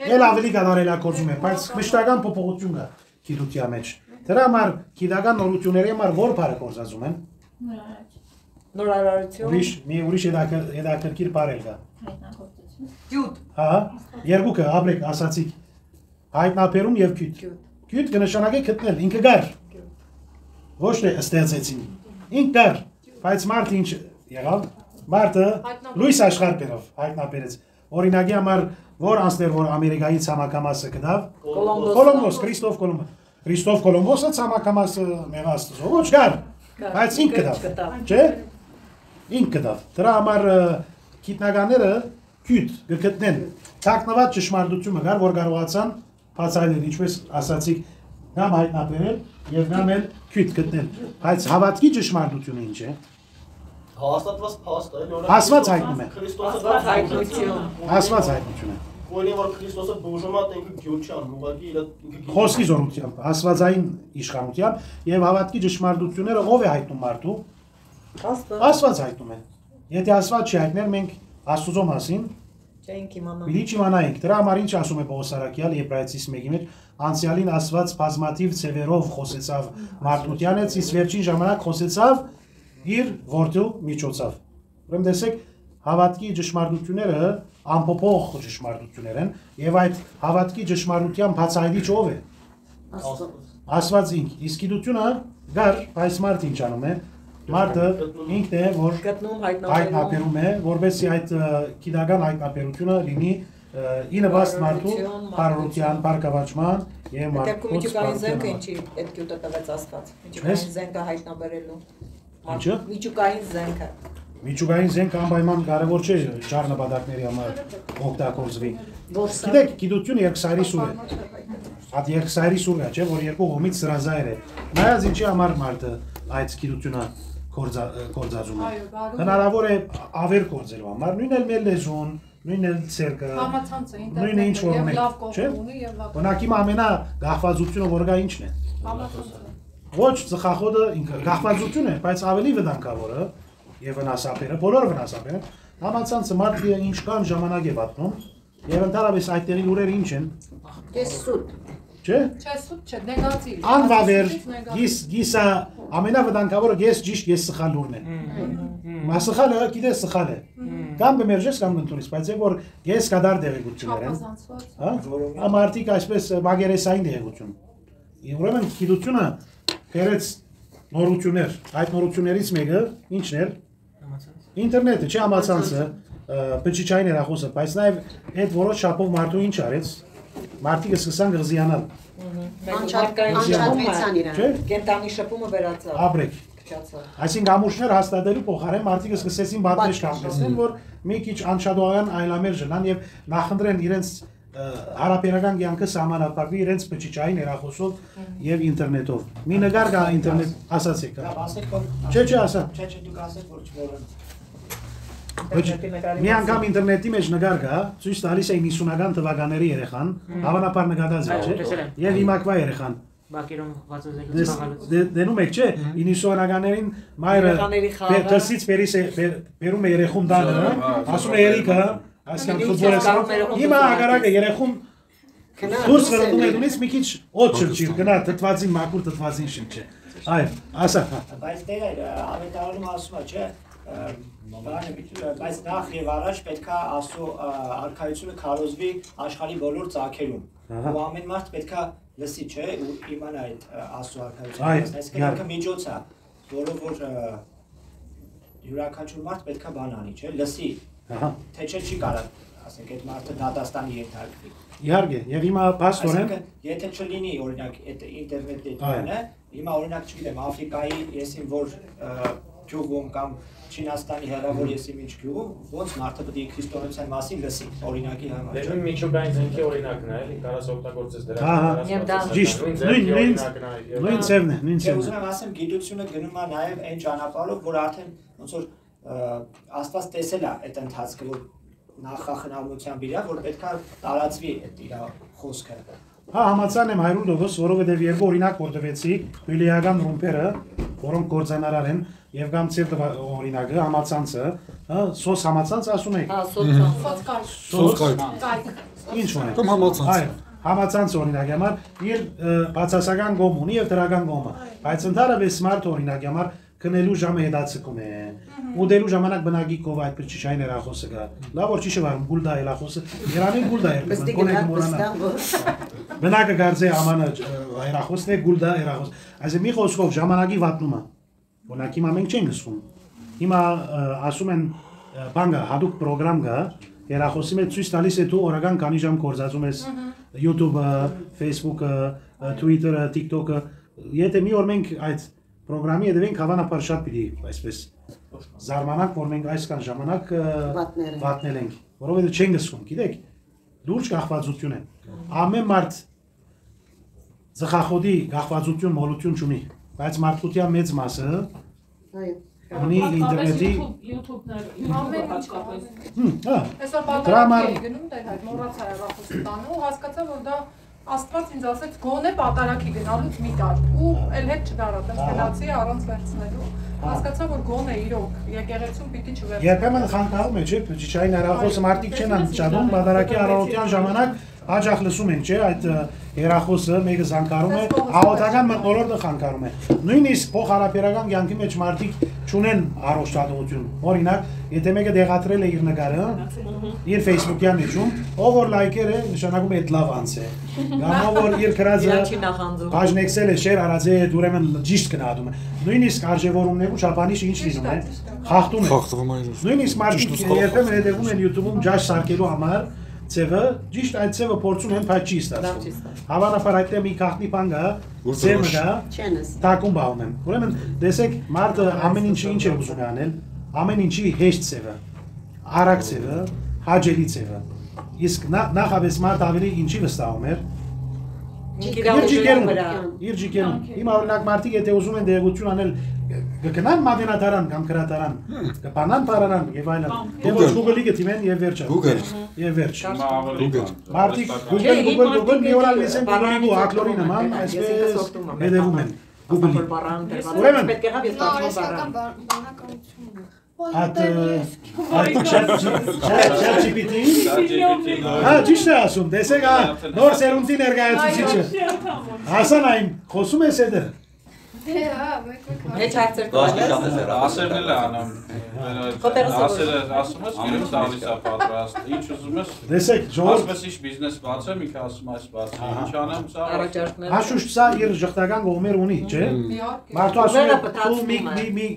S1: Էլ ավելի կատարելագործում է բայց մշտական փոփոխություն կա գիտության մեջ դրա համար գիտական նորությունների համար որ բառը կորզածում են
S4: նորարարություն
S1: ուրիշ հետաքրքիր բառեր կա
S5: Գյուտ
S1: հա երկուքը ապրեք ասացիք հայտնաբերում եւ գյուտ կնշանակի գտնել ինքը գար ոչ թե ստեղծեցին ինքը գար բայց մարդը ինչ եղավ մարդը լույս աշխարհ բերավ հայտնաբերեց օրինակի համար որ անձներ որ ամերիկայի ցամաքամասը գտավ Կոլոմբոս Քրիստոֆ Կոլոմբոսը ցամաքամասը մեղաստո ոչ գար բայց ինքը գտավ չէ ինքը գտավ դրա համար գիտնականները գյուտ գտնեն թաքնված ճշմարտությունը կար որ կարողացան բացահայտել ինչպես ասացիք կամ հայտնաբերել եւ կամ էլ գյուտ գտնել բայց հավատքի ճշմարտությունը ինչ է
S2: հաստատված փաստ է
S1: ասված հայտնում է
S2: Ասված
S1: հայտնություն է
S2: Որին որ Քրիստոսը բուժում է ինքը գյուտ չի անում ուղղակի իր
S1: խոսքի զորությամբ ասվածային իշխանությամբ եւ հավատքի ճշմարտությունները ով է հայտնում մարդու ասված հայտնում է եթե ասված չի հայտներ մենք Աստծո մասին
S4: չենք իմանա
S1: Պիտի իմանայինք դրա համար ինչ ասում է Պողոս Արաքյալ Եբրայեցիս 1-ի մեջ անցյալին ասված բազմաթիվ ցևերով խոսեցավ մարդկության հետ իսկ վերջին ժամանակ խոսեցավ իր որդու միջոցով ուրեմն տեսեք հավատքի ճշմարտությունները անփոփոխ ճշմարտություններ են եւ այդ հավատքի ճշմարտության բացահայտիչ ով է Աստված ինք իսկ գիտությունը գար այս մարդ ինչ անում է Մարդը ինքն է որ
S4: գտնում
S1: հայտնաբերում է որովհետեւ այդ գիտական հայտնաբերությունը լինի ի նվաստ մարդու բարության, բարգավաճման եւ մարդու
S4: միջուկային զենքը ինչի այդ գյուտը տվեց Աստված միջուկային զենքը հայտնաբերելու միջուկային զենքը
S1: Միջուկային զենքը անպայման կարևոր չէ ճառնաբադակների համար օգտագործվի Գիտեք գիտությունը երկսայրի սուր է Այդ երկսայրի սուրն է չէ որ երկու կողմից սրազայր է նայած ինչի համար մարդը այդ գիտությունը կորձածում է հնարավոր է ավեր կորձելու համար նույնն էլ մեր լեզուն նույնն էլ ցերկը նույնն ինչ որ ունի չէ բնակի ամենա գաղվածությունը որ կա ինչն է ոչ ծխախոտը ինքը գաղվածություն է բայց ավելի վտանգավորը եւ վնասապերը բոլորը վնասապերը համացանցը մարդը ինչքան ժամանակ է վատնում եւ ընդհանրապես այդտեղի լուրերը ինչ են
S4: ես սուտ
S1: Չէ
S5: սուտ չէ նեգատիվ
S1: Անվավեր գիսա ամենավտանգավորը ես ճիշտ ես սխալ լուրն է Մասխալը գիտես սխալ է կամ բմերժես կամ ընդունես բայց որ ես կդար դեղեցություններ են հա ամարտիկ այսպես բագերեսային դեղեցություն Ուրեմն գիտությունը դերեց նորություններ, այդ նորություններից մեկը ինչն էր։ Ինտերնետը, չէ համացանցը, բջիջային հեռախոսը, բայց նաև այդ որոշ չափով մարդու ինչ արեց, մարդիկ սկսան գղզիանալ։
S4: Անչափվեցան իրան, կենտանի շփումը վերացավ։
S1: Ապրեք։ Այսինքն ամուշներ հաստատելու փոխարեն մարդիկ սկսեցին բանտեր կանգնեցնել, որ մի քիչ անշադողական այլամեր ժնան եւ նախընտրեն իրենց հարաբերական կյանքը սահմանափակվի իրենց բջիջային հեռախոսով եւ ինտերնետով։ Մի նկար կա ինտերնետ, ասացեք։ Չէ, ասա։
S7: Չէ, դուք ասեք որ չմոռան։
S1: Մի անգամ ինտերնետի մեջ նկար կա, ցույց տալիս է 90-ական թվականների երեխան, հավանաբար նկատած եք, չէ՞։ Եվ հիմակվա երեխան։
S3: Բակերում վազոզելուց խաղալուց։
S1: Դենում եք, չէ՞, 90-ականներին մայրը դրսից բերում է երեխուն տանը, ասում է երիկը, այսքան ֆուտբոլ է սարում։ Հիմա ագարակը երեխուն դուրս վերնում է դունից մի քիչ օդ շրջիր, գնա թթվածին մաքուր թթվածին շնչի։ Այո, ասա։
S7: Բայց դե ավետարանում ասում է, չէ՞, բայց նախ եւ առաջ պետքա Աստծո արքայությունը քարոզվի աշխարհի բոլոր ծագերում։ Ու ամեն մարդ պետքա լսի, չէ, ու իմանա այդ Աստծո արքայությունը։ Այսինքն ինքը միջոց է, որով որ յուրաքանչյուր մարդ պետքա բան անի, չէ, լսի։ Թե չի կարող, ասենք այդ մարդը դատաստանի ենթարկվի։
S1: Իհարկե, եւ հիմա փաստորեն,
S7: եթե չլինի օրինակ այդ ինտերնետի դեպքը, հիմա օրինակ չգիտեմ, Աֆրիկայի եսին որ գյուղում կամ Չինաստանի հեռավոր եսի ինչ գյուղում, ոնց մարդը պետք է քրիստոնեության մասին լսի, օրինակի համար։
S8: Դե նույն միջուկային զենքի օրինակն է, էլի, կարաս օգտագործես դրա։
S1: Ճիշտ, նույն ծևն է, նույն ծևն է։
S7: Ուզում եմ ասեմ, գիտությունը գնում է նաև այն ճանապարհով, որ արդեն ոնց որ Աստված տեսել է այդ ընթացքը, որ նախախնամությամբ իրա, որ պետքա տարածվի այդ իր խոսքը։
S1: Հա, համաձայն եմ 100%, որովհետև երկու օրինակ որ տվեցի, բիբլիական ռումբերը, որոնք կործանարար են, եւ կամ ծեր օրինակը համացանցը, հա, սոս համացանց ասում եք։
S4: Հա,
S6: Սոցկայք։
S1: Ինչ ունի։
S6: Կամ համացանց։
S1: Այո, համացանց օրինակ համար իր բացասական կողմ ունի եւ դրական կողմը, բայց ընդհանրապես smart օրինակ համար քնելու ժամը հետացկում է։ Ուդելու ժամանակ բնակի կով այդ բջիջային հեռախոսը կա։ Լավ որ չի շվարում գուլդա հեռախոսը, Իրանին գուլդա է, կոնեք մորանա։ Բնակը գարձե ամանը հեռախոսն է գուլդա հեռախոս։ Այսինքն մի խոսքով ժամանակի վատնումը։ Օրինակ հիմա մենք չենք լսում։ Հիմա ասում են բանկա հadoop պրոգրամ կա, հեռախոսի մեջ ցույց տալիս է դու օրական քանի ժամ կորզածում ես YouTube-ը, Facebook-ը, Twitter-ը, TikTok-ը։ Եթե մի օր մենք այդ պրոգրամի հետևենք հավանաբար շատ պիտի այսպես զարմանանք, որ մենք այսքան ժամանակ վատնել ենք, որովհետև չենք լսում, գիտեք, լուրջ կախվածություն է։ Ամեն մարդ ծխախոտի կախվածություն, մոլություն չունի, բայց մարդկության մեծ մասը ունի ինտերնետի
S5: ամեն ինչ կա։ Այսօր պատահական էի գնում դեր հայտ մոռացա հեռախոսը տանը ու հասկացա որ դա Աստված ինձ ասեց գոնե պատարակի գնալուց մի տար ու էլ հետ չդարատեմ գնացի առանց վերցնելու հասկացա որ գոնե իրոք եկեղեցում պիտի չվերցնեմ
S1: երբեմն խանգարում է չէ բջիջային հեռախոսը մարդիկ չեն անջանում պատարակի առավոտյան ժամանակ հաճախ լսում են չէ այդ հեռախոսը մեկը զանգարում է աղոթական մտնոլորտը խանգարում է նույնիսկ փոխհարաբերական կյանքի մեջ մարդիկ չունեն առողջատվություն օրինակ եթե մեկը դեղատրել է իր նկարը իր Facebook-յան մեջում ով որ լայքեր է նշանակում է այդ լավ անց է կամ ով որ իր քրածը բաժնեքսել է շեր արած է ուրեմն ճիշտ գնահատում է նույնիսկ արժևորումներու չափանիշը ինչ լինում է խախտում է նույնիսկ մարդիկ երբեմն հետևում են YouTube-ում ջաշ սարքելու համար Ցևը ճիշտ այդ ցևը փորձում են բայց չի ստացվում։ Հավանաբար այդտեղ մի քախնի բան կա, ցևը կա, տակում բաղում են։ Ուրեմն տեսեք մարդը ամեն ինչի ինչ է ուզում անել, ամեն ինչի հեշտ ցևը, արագ ցևը, հաճելի ցևը։ Իսկ նախապես մարդ ավելի ինչի վստահում էր։ Իր ջիկերում։ Հիմա օրինակ մարդիկ եթե ուզում են դեղություն անել կգնան մատենադարան կամ գրադարան, կբանան բարարան եւ այլն։ Դե ոչ Google-ի գտիմեն եւ վերջը։ Եւ վերջ։ Մարդիկ Google մի օր ալիս են Google-ի ակլորի նման այսպես հետևում են Google-ի։ Ուրեմն
S4: պետք է գա ես
S5: բանական բանականություն
S1: ChatGPT հա ճիշտ է ասում տեսեք նոր սերունդի ներկայացուցիչը Հասան այն խոսում ես էդը
S4: Մեջ հարցեր
S9: ասերն էլ անեմ ասում ես իրեն տալիս է պատրաստ ինչ ուզում ես
S1: Տեսեք ժողովուրդ
S9: ասես ինչ բիզնես բացեմ ինքը ասում այս բացի ինչ անեմ սա
S1: Հաշուշ սա իր ժխտական կողմեր ունի չէ Մարդու ասում է դու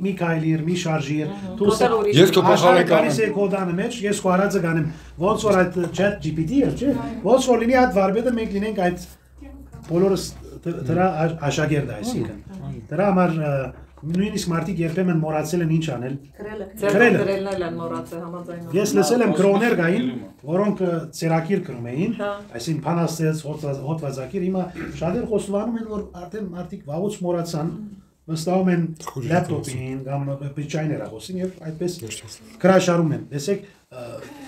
S1: մի քայլիր մի շարժիր դու
S6: Ես քո փոխարեն
S1: գալիս է կոդանը մեջ ես քո արածը գանեմ ոնց որ այդ chat GPT-ը չէ ոնց որ լինի այդ վարպետը մենք լինենք այդ բոլորս դրա աշակերտ այսինքն դրա համար նույնիսկ մարդիկ երբեմն մոռացել են ինչ անել
S4: գրելն են մոռացել համաձայնով
S1: Ես լսել եմ կրոներ կային որոնք ցերակիր կրում էին այսինքն փանաստեց հոդվածակիր հիմա շատեր խոստովանում են որ արդեն մարդիկ վաղուց մոռացան վստահում են լապտոպին կամ բիջայները խոսին եւ այդպես քրաշարում են տեսեք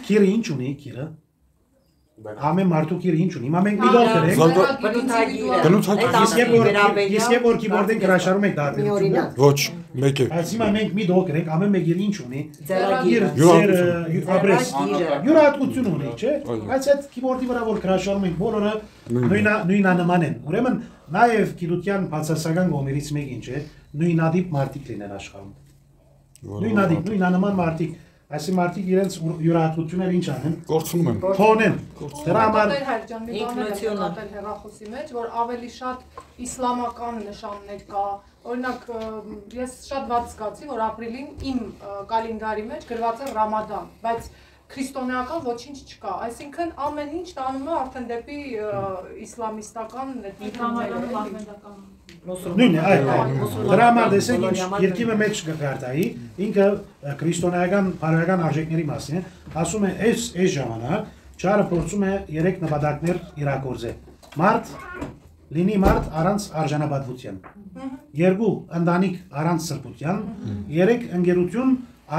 S1: քիրը ինչ ունի քիրը Ամեն մարդու քիրը ինչ ունի հիմա մենք մի դող գրենք Իսկ երբ որ կիբորդին քրաշարում եք դատելությունը
S6: Ոչ, մեկ է
S1: Այս հիմա մենք մի դող գրենք ամեն մեկը ինչ ունի ձեր աբրես յուրահատկություն ունի չէ Բայց այդ կիբորդի վրա որ քրաշարում ենք բոլորը նույնանման են Ուրեմն նաև գիտության բացասական կողմերից մեկին չէ նույնադիպ մարդիկ լինեն աշխարհում Նույնադիպ նույնանման մարդիկ Այսի մարդիկ իրենց յուրահատկությունները ինչ անեն
S6: Կորցնում են
S1: Թոնեն Դրա համար
S5: ինքնությունը հեռախոսի մեջ որ ավելի շատ իսլամական նշաններ կա Օրինակ ես շատ վատ զգացի որ ապրիլին իմ կալենդարի մեջ գրված է Ռամադան բայց քրիստոնեական ոչինչ չկա այսինքն ամեն ինչ տանում է արդեն դեպի իսլամիստական
S1: Նույնն է, այո, դրա համար տեսեք ինչ երկիմը մեջ գարտայի, ինքը քրիստոնեական բարոյական արժեքների մասին է, ասում է այս ժամանակ ճարը փորձում է 3 նպատակներ իրագործել։ Մարդ լինի մարդ առանց արժանապատվության։ 2 ընտանիք առանց սրբության, 3 ընկերություն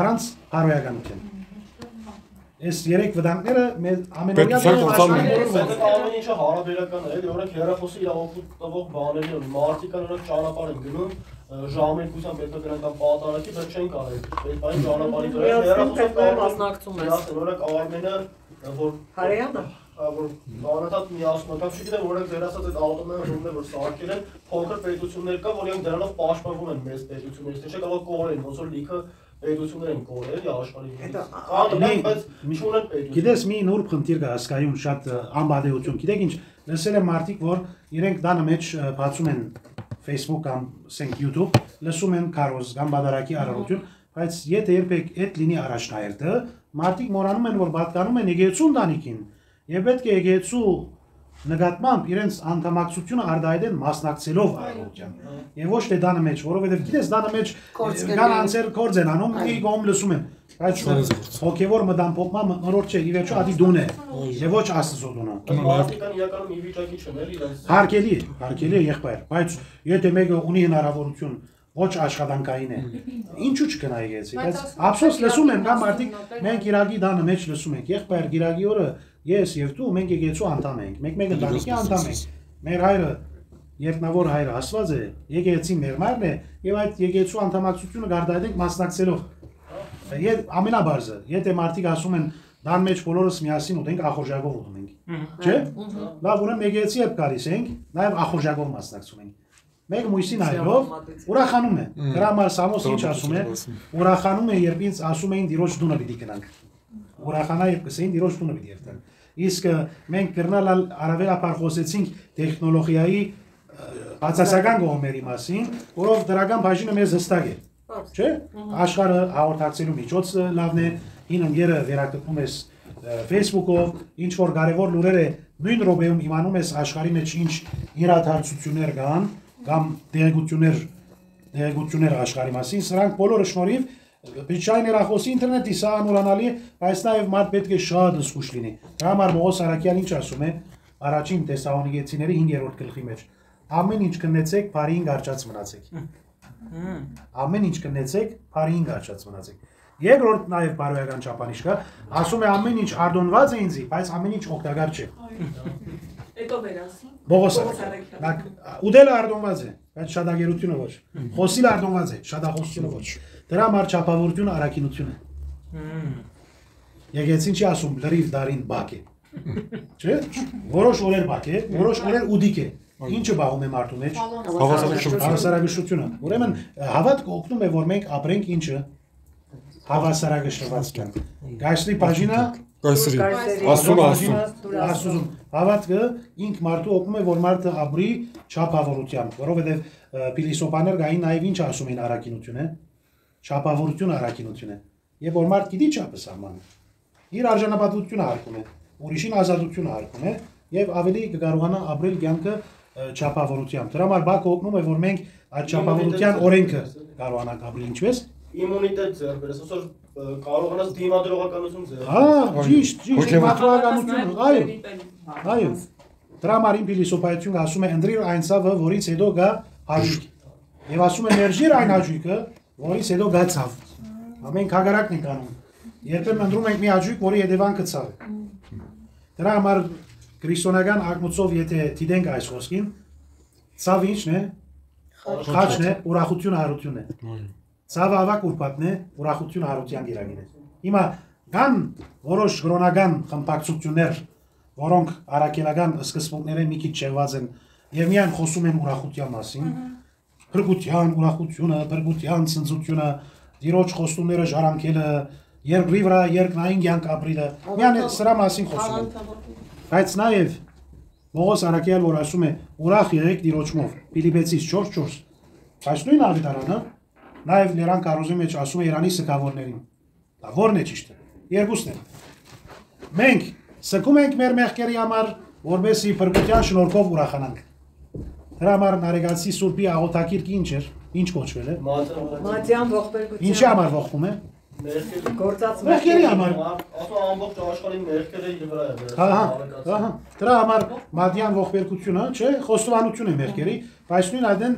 S1: առանց բարոյականության։ Այս 3 վտանգները ամենօրյա
S2: ամեն ինչը հարաբերական է, օրինակ հեռախոսի իրավունք տվող բաների ունի, մարդիկ օրինակ ճանապարհ են գնում, ժամանակությամբ պետք է գնան պատարակի, բայց չեն կարելի։ Այդ ճանապարհի վրա հեռախոսը
S4: մասնակցում է։
S2: Օրինակ Արմենը, որ
S4: Հարեանը
S2: որ անընդհատ միասնական չգիտեմ օրինակ ձեր ասած այդ ավտոմետրոնները որ սարքել են փոքր պետություններ կա որ իրենք դրանով պաշտպանվում են մեծ պետություններից թե չէ կարող կորեն ոնց որ լիքը պետություններ են կորել աշխարհի բայց չունեն պետություն
S1: Գիտես մի նուրբ խնդիր կա հասկայում շատ անբադեություն գիտեք ինչ լսել եմ մարդիկ որ իրենք դանը մեջ բացում են Facebook կամ ասենք YouTube լսում են քարոզ կամ բادرակի արարություն բայց եթե երբեք այդ լինի առաջնահերթը մարդիկ մոռանում են որ պատկանում են եկեղեցու ընտանիքին Եվ պետք է եկեղեցու նկատմամբ իրենց անդամակցությունը արտահայտեն մասնակցելով արարողության։ Եվ ոչ թե դանը մեջ, որովհետև գիտես դանը մեջ կան անձեր կորձ են անում, մի կողմ լսում են, բայց հոգևոր մտամփոփման մտնորոշ չէ, ի վերջո ադի դուն է, եւ ոչ Աստծո դունը։
S2: Մարդիկան իրականում մի վիճակի չեն էլի իրենց։
S1: Հարկելի է եղբայր, բայց եթե մեկը ունի հնարավորություն ոչ աշխատանքային է։ Ինչու չկնա եկեղեցի, բայց ափսոս լսում են կամ մարդիկ մենք Իրաքի դանը մեջ լսում ենք, եղբայր Իրաքի օրը Ես եւ դու մենք եկեղեցու անդամ ենք, մեկ ընտանիքի անդամ ենք։ Մեր հայրը, երկնավոր հայրը Աստված է, եկեղեցի մեր մայրն է եւ այդ եկեղեցու անդամակցությունը գարտահայտենք մասնակցելով։ Եվ ամենաբարձը, եթե մարդիկ ասում են դան մեջ բոլորս միասին ուտենք ախորժակով ուտում ենք։ Չէ՞։ Լավ, ուրեմն եկեղեցի հետ գալիս ենք, նաեւ ախորժակով մասնակցում ենք։ Մեկ մույսին այլով ուրախանում է։ Դրա համար Սամոս ինչ ասում է, ուրախանում է երբ ինձ ասում էին դիրոջ դունը պիտի գնանք։ Ուրախանա երբ կսեին դիրոջ դունը պիտի երթան։ Իսկ մենք կրնալ արավելապար խոսեցինք տեխնոլոգիայի բացասական կողմերի մասին, որով դրական բաժինը մեզ հստակ է, չէ՞։ Աշխարհը հաղորդակցելու միջոց լավն է, հին ընկերը վերականգնում ես Facebook-ով, ինչ որ կարևոր լուրեր է, նույն րոպեում իմանում ես աշխարհի մեջ ինչ իրադարձություններ կան, կամ տեղեկություններ աշխարհի մասին, սրանք բոլորը շնորհիվ Բիջային երախոսի ինտերնետի սա անուրանալի է, բայց նաև մարդ պետք է շատ զգուշ լինի։ Դրա համար Պողոս Արաքյալն ինչ ասում է առաջին Թեսաղոնիկեցիների 5-րդ գլխի մեջ։ Ամեն ինչ կնեցեք, բարին գարչած մնացեք։ Ամեն ինչ կնեցեք, բարին գարչած մնացեք։ Երկրորդ նաև բարոյական չափանիշ կա, ասում է ամեն ինչ արդոնված է ինձի, բայց ամեն ինչ օգտակար չէ։
S4: Հետո վերասի։
S1: Պողոս Արաքյալ։ Ուդելը արդոնված է, բայց շատագերությունը ոչ։ Խոսիլը արդոնված է, շատախոսությունը ոչ։ Դրա համար չափավորությունը առաքինություն է։ Եկեղեցին չի ասում լրիվ դարին բակ է։ Չէ՞։ Որոշ օրեր բակ է, որոշ օրեր ուդիկ է։ Ինչը բաղում է մարդու մեջ։
S6: Հավասարակշռությունը։
S1: Հավասարակշռությունը։ Ուրեմն հավատքը օգնում է, որ մենք ապրենք ինչը հավասարակշռված կյանք։ Գայսրի բաժինը
S6: Կայսրի։
S1: Աստծուն։ Հավատքը ինք մարդու օգնում է, որ մարդը ապրի չափավորությամբ, որովհետև փիլիսոփաներ գային նաև ինչ ասում են առաքինություն է։ Չափավորություն առաքինություն է։ Եվ որ մարդ գիտի չափը սահմանը։ Իր արժանապատվությունը արկում է, ուրիշին ազատությունը արկում է եւ ավելի կկարողանա ապրել կյանքը չափավորությամբ։ Դրա համար բակը օգնում է, որ մենք այդ չափավորության օրենքը կարողանանք ապրել ինչպես
S2: Իմունիտետ ձեռք բերես, այսօր կարողանաս դիմադրողականություն ձեռք։
S1: Հա, ճիշտ, դիմադրողականություն, այո։ Դրա համար իմ փիլիսոփայությունը ասում է ընտրիր այն ցավը, որից հետո գա հաճույք։ Եվ ասում է ներժիր այն հաճույքը, որից հետո գա ցավ։ Ամեն հագարակն ենք անում։ Երբեմն ընտրում ենք մի հաճույք, որի հետևանքը ցավ է։ Դրա համար քրիստոնեական ակնոցով եթե դիտենք այս խոսքին, ցավը ինչն է։ Խաչն է, ուրախությունը, հարություն է։ Ցավը ավակ ուրբաթն է, ուրախությունը հարության գիրագին է։ Հիմա կան որոշ կրոնական խմբակցություններ, որոնք արաքելական սկզբունքները մի քիչ չեղված են եւ միայն խոսում են ուրախության մասին, փրկության ուրախությունը, փրկության ցնծությունը, դիրոջ խոստումները ժառանգելը, երկրի վրա երկնային կյանք ապրելը, միայն սրա մասին խոսում են։ Բայց նաեւ Պողոս Արաքյալ որ ասում է ուրախ եղեք դիրոջմով, Ֆիլիպեցիս 4:4, բայց նույն ավետարանը նաև Լերան Կարոզի մեջ ասում է Իրանի սգավորներին։ Դա ո՞րն է ճիշտը։ Երկուսն են։ Մենք սգում ենք մեր մեղքերի համար, որովհետեւ փրկության շնորհքով ուրախանանք։ Դրա համար Նարեգացի Սուրբի աղոթակիրքը ինչ էր։ Ինչ կոչվել է։
S4: Մատյան ողբերգություն։
S1: Ինչի համար ողբում է։
S4: Գործած
S1: մեղքերի համար։
S2: Ասո ամբողջ աշխարհի մեղքերը իր վրա է վերցնում։
S1: Ահա։ Դրա համար Մատյան ողբերգությունը, չէ, խոստովանություն է մեղքերի, բայց նույն այդեն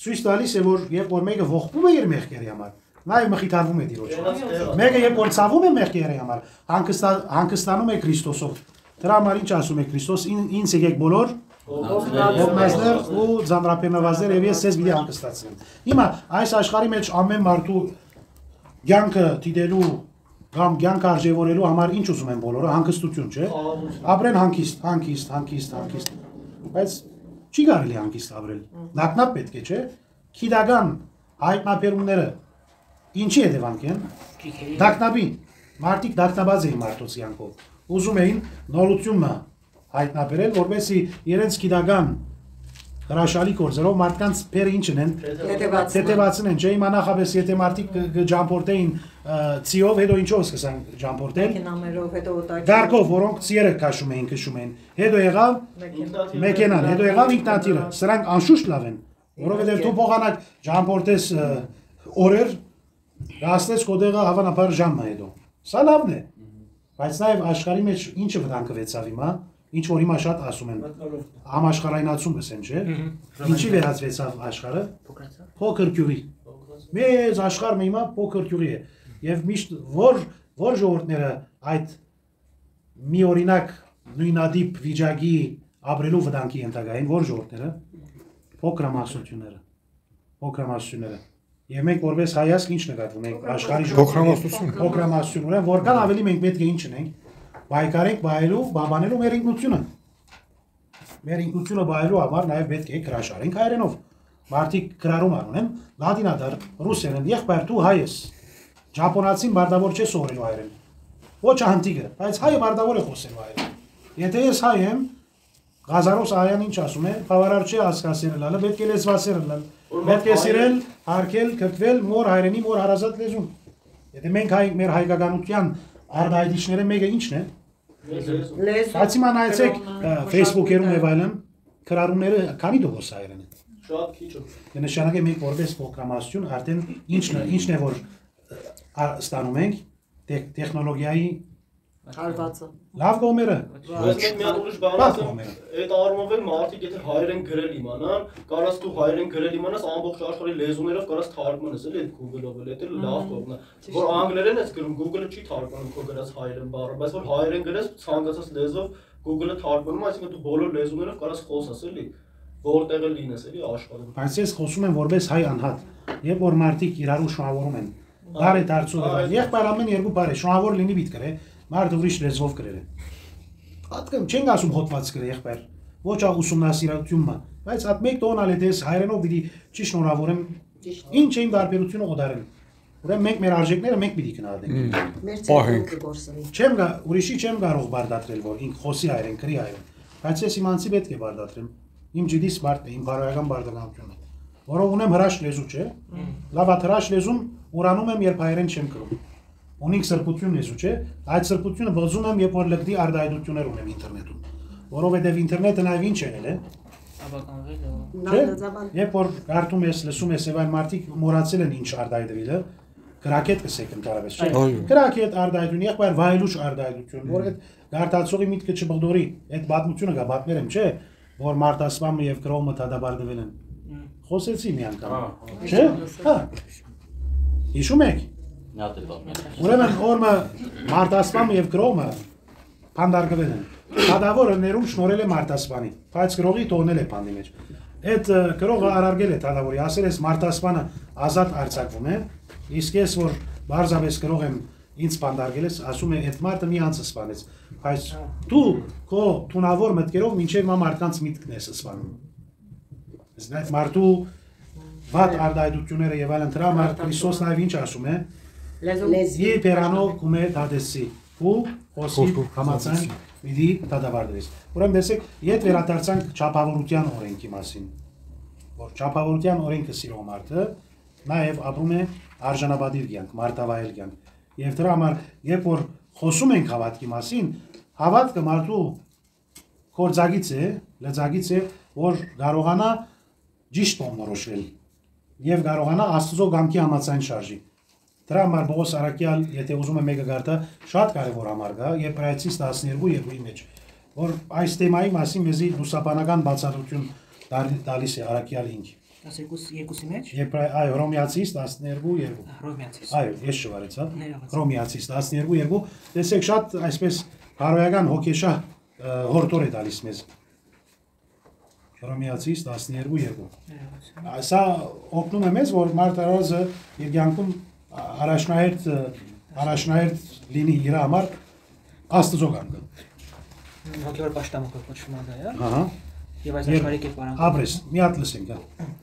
S1: ցույց տալիս է, որ երբ որ մեկը ողբում է իր մեղքերի համար, նաև մխիթարվում է Տիրոջ։ Մեկը երբ որ ցավում է մեղքերի համար, հանգստանում է Քրիստոսով։ Դրա համար ինչ ասում է Քրիստոս, ինձ եկեք բոլոր ողնազներ ու ձանրապերնվածներ եւ ես ձեզ մի հանգստացնեմ։ Հիմա այս աշխարհի մեջ ամեն մարդու կյանքը դիտելու կամ կյանք արժևորելու համար ինչ ուզում են բոլորը, հանգստություն, չէ։ Ապրեն հանգիստ։ Բայց չի կարելի հանգիստ ապրել։ Նախնապ պետք է, չէ։ Քիդական հայտնաբերումները ինչի հետևանք են։ Դակնաբի մարդիկ դակնաբաց էին մարդոց կյանքով։ Ուզում էին նորությունը հայտնաբերել, որովհետեւ իրենց քիդական հրաշալի կորձերով մարդկանց փերը ինչն են թեթևացին են, չէ՞, հիմա նախապես եթե մարդիկ ջամփորդեին ցիով, հետո ինչով սկսան ջամփորդել։
S4: Մեքենաներով, հետո օտար։
S1: Դարկով, որոնք ցիերը քաշում էին, քշում էին։ Հետո եղավ մեքենան, հետո եղավ ինքնաթիռը։ Սրանք անշուշտ լավ են, որովհետև դու փոխանակ ջամփորդես օրեր, գաստես կոդեղը հավանաբար ժամը հետո։ Սա լավն է։ Բայց նաև աշխարհի մեջ ինչը վտանգ վեցավ հիմա, ինչ որ հիմա շատ ասում են համաշխարհայնացում ասեն, չէ՞։ Ինչի վերածվեցավ աշխարհը։ Փոքր գյուղի։ Մեծ աշխարհը հիմա փոքր գյուղի է։ Եվ միշտ որ ժողովուրդները այդ մի օրինակ նույնադիպ վիճակի ապրելու վտանգի ենթակա են, որ ժողովուրդները փոքրամասնությունները։ Եվ մենք որպես հայացք ինչ նկատվում ենք աշխարհի
S6: փոքրամասնություն։
S1: Փոքրամասնություն, ուրեմն որքան ավելի մենք պետք է ինչ ունենք, բայկարենք բայելու, բաբանելու մեր ինքնությունը։ Մեր ինքնությունը բայելու համար նաև պետք է հրաշարենք հայերենով։ Մարդիկ գրառում անեն, լատինադար, ռուսերեն, եղբայր դու հայ ես։ Ճապոնացին բարդավոր չէ սովորելու հայերեն։ Ոչ անտիկը, բայց հայը բարդավոր է խոսելու հայերեն։ Եթե ես հայ եմ, Ղազարոս Արյան ինչ ասում է, բավարար չէ հասկացել լալը, պետք է լեզվասեր լալ։ Պետք է սիրել, հարգել, քրտվել մոր հայրենի, մոր հարազատ լեզուն։ Եթե մենք մեր հայկականության արդայդիչները մեկը ինչն է։ Բայց հիմա նայեցեք Facebook-երում եւ այլն, քրարումները քանի դոկոս հայերեն են։
S2: Շատ քիչ է։
S1: Դա նշանակում է մենք որպես փոքրամասնություն արդեն ինչն է որ ստանում ենք տեխնոլոգիայի
S4: հարվածը։
S1: Լավ կողմերը։
S2: Բայց մի հատ ուրիշ բան ասեմ, այդ առումով էլ մարդիկ եթե հայերեն գրել իմանան, կարաս դու հայերեն գրել իմանաս ամբողջ աշխարհի լեզուներով կարաս թարգմանես էլի այդ Google-ով էլ, դա լավ կողմն է։ Որ անգլերեն ես գրում, Google-ը չի թարգմանում քո գրած հայերեն բառը, բայց որ հայերեն գրես ցանկացած լեզվով Google-ը թարգմանում, այսինքն դու բոլոր լեզուներով կարաս խոսես էլի, որտեղ էլ լինես էլի աշխարհում։
S1: Բայց ես խոսում եմ որպես հայ անհատ, երբ որ մարդիկ իրարու շնորհավորում են։ Բարի դարձու։ Եղբայր ամեն երկու բարի շնորհավոր լինի պիտի գրե, մարդը ուրիշ լեզվով գրել է։ Պատկեմ չենք ասում հոտված գրե եղբայր։ ոչ ա ուսումնասիրությունը, բայց այդ մեկ տոնալ է դες հայերենով պիտի չի շնորհավորեմ, ինչ է իմ տարբերությունը օդարել։ Ուրեմն մենք մեր արժեքները մենք պիտի գնահատենք։
S4: Մեր ցանկը գործի։
S1: Չեմ գա, ուրիշի չեմ կարող բարդատրել, որ ինք խոսի հայերեն, քրի հայերեն, բայց ես իմանցի պետք է բարդատրեմ։ Իմ ջիդիս բարդ է, իմ բարոյական բարդականությունը, որով ունեմ հրաշ լեզու, չէ։ Լավ հրաշ լեզուն ուրանում եմ, երբ հայերեն չեմ կրում։ Ունենք սրբություն լեզու, չէ։ Այդ սրբությունը բացում եմ, երբ որ լգդի արդայդություններ ունեմ ինտերնետում, որովհետև ինտերնետը նաև ինչ է ելել, երբ որ կարդում ես, լսում ես, եւ այն մարդիկ մոռացել են ինչ արդայդվելը, կրակետ կսեք ընդհանրապես, չէ։ Կրակետ արդայդություն, եղբայր վայելուչ արդայդություն, որ այդ գարտացողի միտքը չբղդորի, այդ պատմությունը կա, պատմել եմ, չէ, որ մարտասպամը եւ կրոմը դադարեցվել են։ Խոսեցի մի անգամ, չէ։ Հա։ Հիշում եք։ Ուրեմն օրը մարտասպամը եւ կրոմը փանդարգվել են։ Թադավորը ներում շնորհել է մարտասպանի, բայց գրողի տոնել է բանի մեջ։ Այդ գրողը արարգել է թադավորի, ասել է մարտասպանը ազատ արձակվում է, իսկ ես որ բարձավես գրող եմ ինձ փանդարգել ես, ասում է այդ մարդը մի անձը սպանեց, բայց դու քո թունավոր մտքերով մինչև մա մարդկանց միտքն ես սպանում։ Այս մարդու վատ արդայդությունները եւ այլն դրա համար Քրիստոս նաեւ ինչ ասում է։ Լեզվի պերանով կումե դադեսի ու խոսի համացան Իդի դադարեցվեց։ Ուրեմն տեսեք, եթե վերադարձանք ճապավորության օրենքի մասին, որ ճապավորության օրենքը սիրող մարդը նաև ապրում է արժանապատիվ կյանք, մարտավայել կյանք։ Եվ դրա համար, երբ որ խոսում ենք հավատքի մասին, հավատքը մարդու կորձագից է, լեզագից է, որ կարողանա ճիշտ կողմնորոշվել եւ կարողանա Աստծո կամքի համաձայն շարժի։ Դրա համար Պողոս Արաքյալ, եթե ուզում եմ մեկը գարտա, շատ կարևոր համար կա, Եբրայեցիս 12:2-ի մեջ, որ այս թեմայի մասին մեզի լուսաբանական բացատրություն տալիս է Արաքյալ 5։
S3: 12-ի մեջ։
S1: Այո, Հռոմեացիս 12:2։
S3: Հռոմեացիս։
S1: Այո, ես շվարեց, հա։ Հռոմեացիս 12:2։ Տեսեք, շատ այսպես բարոյական հոգեշահ հորտոր է տալիս մեզ։ Հռոմեացիս 12:2։ Սա օգնում է մեզ, որ մարտարոզը իր կյանքում առաջնահերթ լինի իր համար Աստծո կամքը։
S3: Հոգևոր պաշտամունքը կոչվում է դա, հա։
S1: Ահա։
S3: Եվ այս աշխարհի կերպարանքով։
S1: Ապրես, մի հատ լսենք, հա։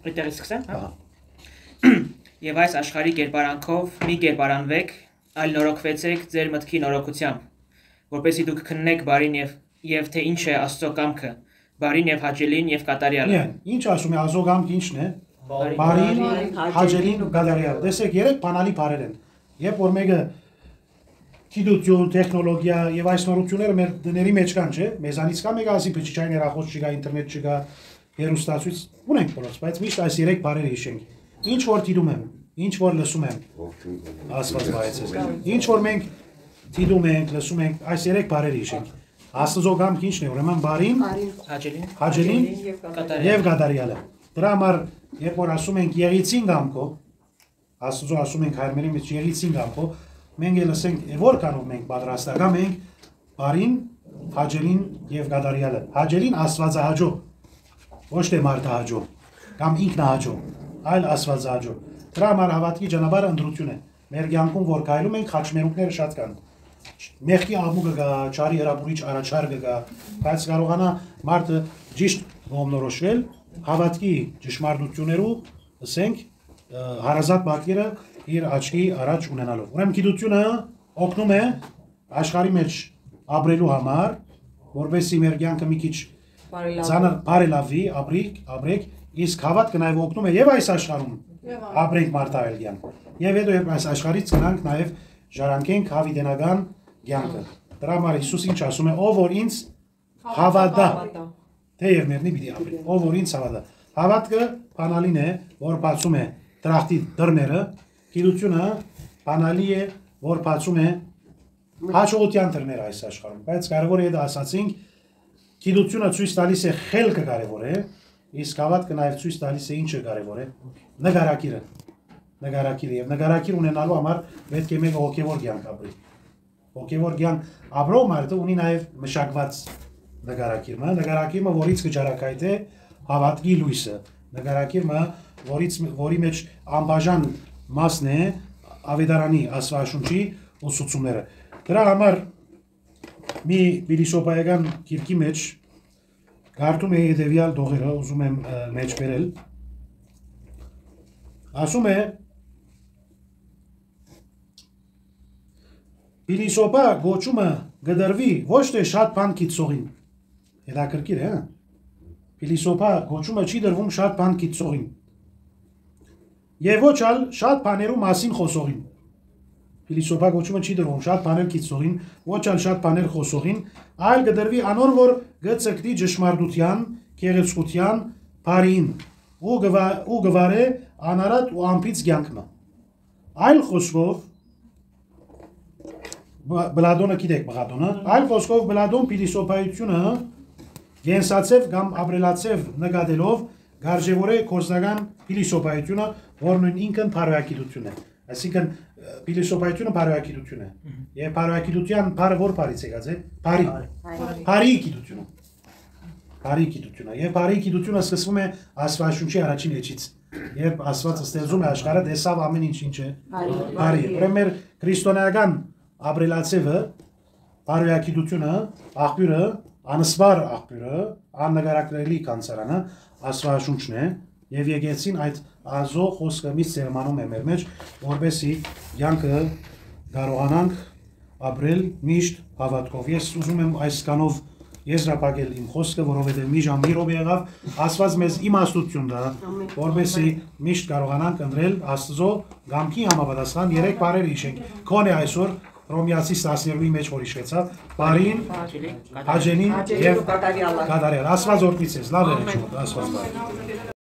S3: Այդտեղից սկսեմ, հա։ Եվ այս աշխարհի կերպարանքով մի կերպարանվեք, այլ նորոգվեցեք ձեր մտքի նորոգությամբ, որպեսզի դուք քննեք բարին եւ թե ինչ է Աստծո կամքը, բարին եւ հաճելին եւ կատարյալը։
S1: Ինչ ասում է Աստծո կամքը ինչն է։ Բարին, հաճելին ու կատարյալը։ Տեսեք, երեք բանալի բառեր են։ Երբ որ մեկը գիտություն, տեխնոլոգիա եւ այս նորությունները մեր դների մեջ կան, չէ՞։ Մեզանից կա մեկը ասի փիչիչային հեռախոս չկա, ինտերնետ չկա, հեռուստացույց ունենք բոլորս, բայց միշտ այս երեք բառերը հիշենք։ Ինչ որ դիտում եմ, ինչ որ լսում եմ, Աստված բայեցես։ Ինչ որ մենք դիտում ենք, լսում ենք, այս երեք բառերը հիշենք։ Աստծո կամքը ինչն է, ուրեմն բարին, հաճելին եւ կատարյալը։ Դրա համար երբ որ ասում ենք եղիցին կամքով, Աստծո ասում ենք հայրենի մեջ եղիցին կամքով, մենք էլ ասենք որքանով մենք պատրաստական ենք բարին, հաճելին եւ կատարյալը։ Հաճելին Աստվածահաճո, ոչ թե մարդահաճո կամ ինքնահաճո, այլ Աստվածահաճո։ Դրա համար հավատքի ճանապարհը ընդրություն է։ Մեր կյանքում որ գայլում ենք, խաչմերուկները շատ կան։ Մեղքի աղմուկը կա, ճարի հրապուրիչ առաջարկը կա, բայց կարողանա մարդը ճիշտ կողմնորոշվել հավատքի ճշմարտություններով, ասենք, հարազատ պատկերը իր աչքի առաջ ունենալով։ Ուրեմն գիտությունը օգնում է աշխարհի մեջ ապրելու համար, որովհետեւ մեր կյանքը մի քիչ բարելավի, ապրեք, իսկ հավատքը նաև օգնում է եւ այս աշխարհում ապրենք մարտահայել կյանք։ Եվ հետո երբ այս աշխարհից գնանք նաև ժառանգենք հավիտենական կյանքը։ Դրա համար Հիսուս ինչ ասում է, ով որ ինձ հավատա, թեև մեռնի պիտի ապրի, ով որ ինձ հավատա։ Հավատքը բանալին է, որ բացում է տրախտի դռները, գիտությունը բանալի է, որ բացում է հաջողության դռները այս աշխարհում, բայց կարևոր է դա ասացինք, գիտությունը ցույց տալիս է խելքը կարևոր է, իսկ հավատքը նաև ցույց տալիս է ինչը կարևոր է, նկարակիրը եւ նկարակիր ունենալու համար պետք է մեկ հոգեվոր կյանք ապրի։ Հոգեվոր կյանք ապրող մարդը ունի նաև մշակված նկարակիրը, որից կճարակայթ է հավատքի լույսը, նկարակիրը, որի մեջ անբաժան մասն է Ավետարանի Աստվածաշունչի ուսուցումները։ Դրա համար մի փիլիսոփայական գիրքի մեջ Գարտում է հետևյալ դողերը, ուզում եմ մեջ բերել։ Ասում է Փիլիսոփա գոչումը գդրվի ոչ թե շատ բան կիցողին։ Հետաքրքիր է, հա։ Փիլիսոփա գոչումը չի դրվում շատ բան կիցողին։ Եվ ոչ ալ շատ բաներու մասին խոսողին։ Փիլիսոփա գոչումը չի դրվում շատ բաներ կիցողին, ոչ ալ շատ բաներ խոսողին, այլ գդրվի անոր որ գծկտի ճշմարտության, գեղեցկության, բարին ու գվարե անարատ ու ամպից կյանքը։ Այլ խոսքով Բլադոնը գիտեք Բլադոնը, այլ խոսքով Բլադոն փիլիսոփայությունը գենսացև կամ ապրելացև նկատելով գարժևորե կորզնական փիլիսոփայությունը, որն ինքն բարոյակիտություն է։ Այսինքն փիլիսոփայությունը բարոյակիտություն է։ Եվ բարոյակիտության բարը որ բարից եկած է։ Բարի գիտությունը։ Բարի գիտությունը։ Եվ բարի գիտությունը սկսվում է Աստվածաշունչի առաջին էջից։ Երբ Աստվածը ստեղծում է աշխարհը, տեսավ ամեն ինչ է բարի։ Ուրեմն մեր քրիստոնեական ապրելացևը, բարոյակիտությունը, աղբյուրը, անսվար աղբյուրը, աննկարագրելի կանցարանը Աստվածաշունչն է, եւ եկեցին այդ ազո խոսքը մի սերմանում է մեր մեջ, որովհետեւ յանքը կարողանանք ապրել միշտ հավատքով։ Ես ուզում եմ այս կանով եզրափակել իմ խոսքը, որովհետեւ մի ժամ մի րոպե եղավ, Աստված մեզ իմաստություն տա, որովհետեւ միշտ կարողանանք ընտրել Աստծո գամքի համապատասխան 3 բառեր հիշենք։ Քոնե այսօր Ռոմեացիս 12-ի մեջ որ հիշեցավ, բարին, հաճելին եւ կատարյալ։ Աստված օրհնի ձեզ, լավ եղեք, Աստված բարի։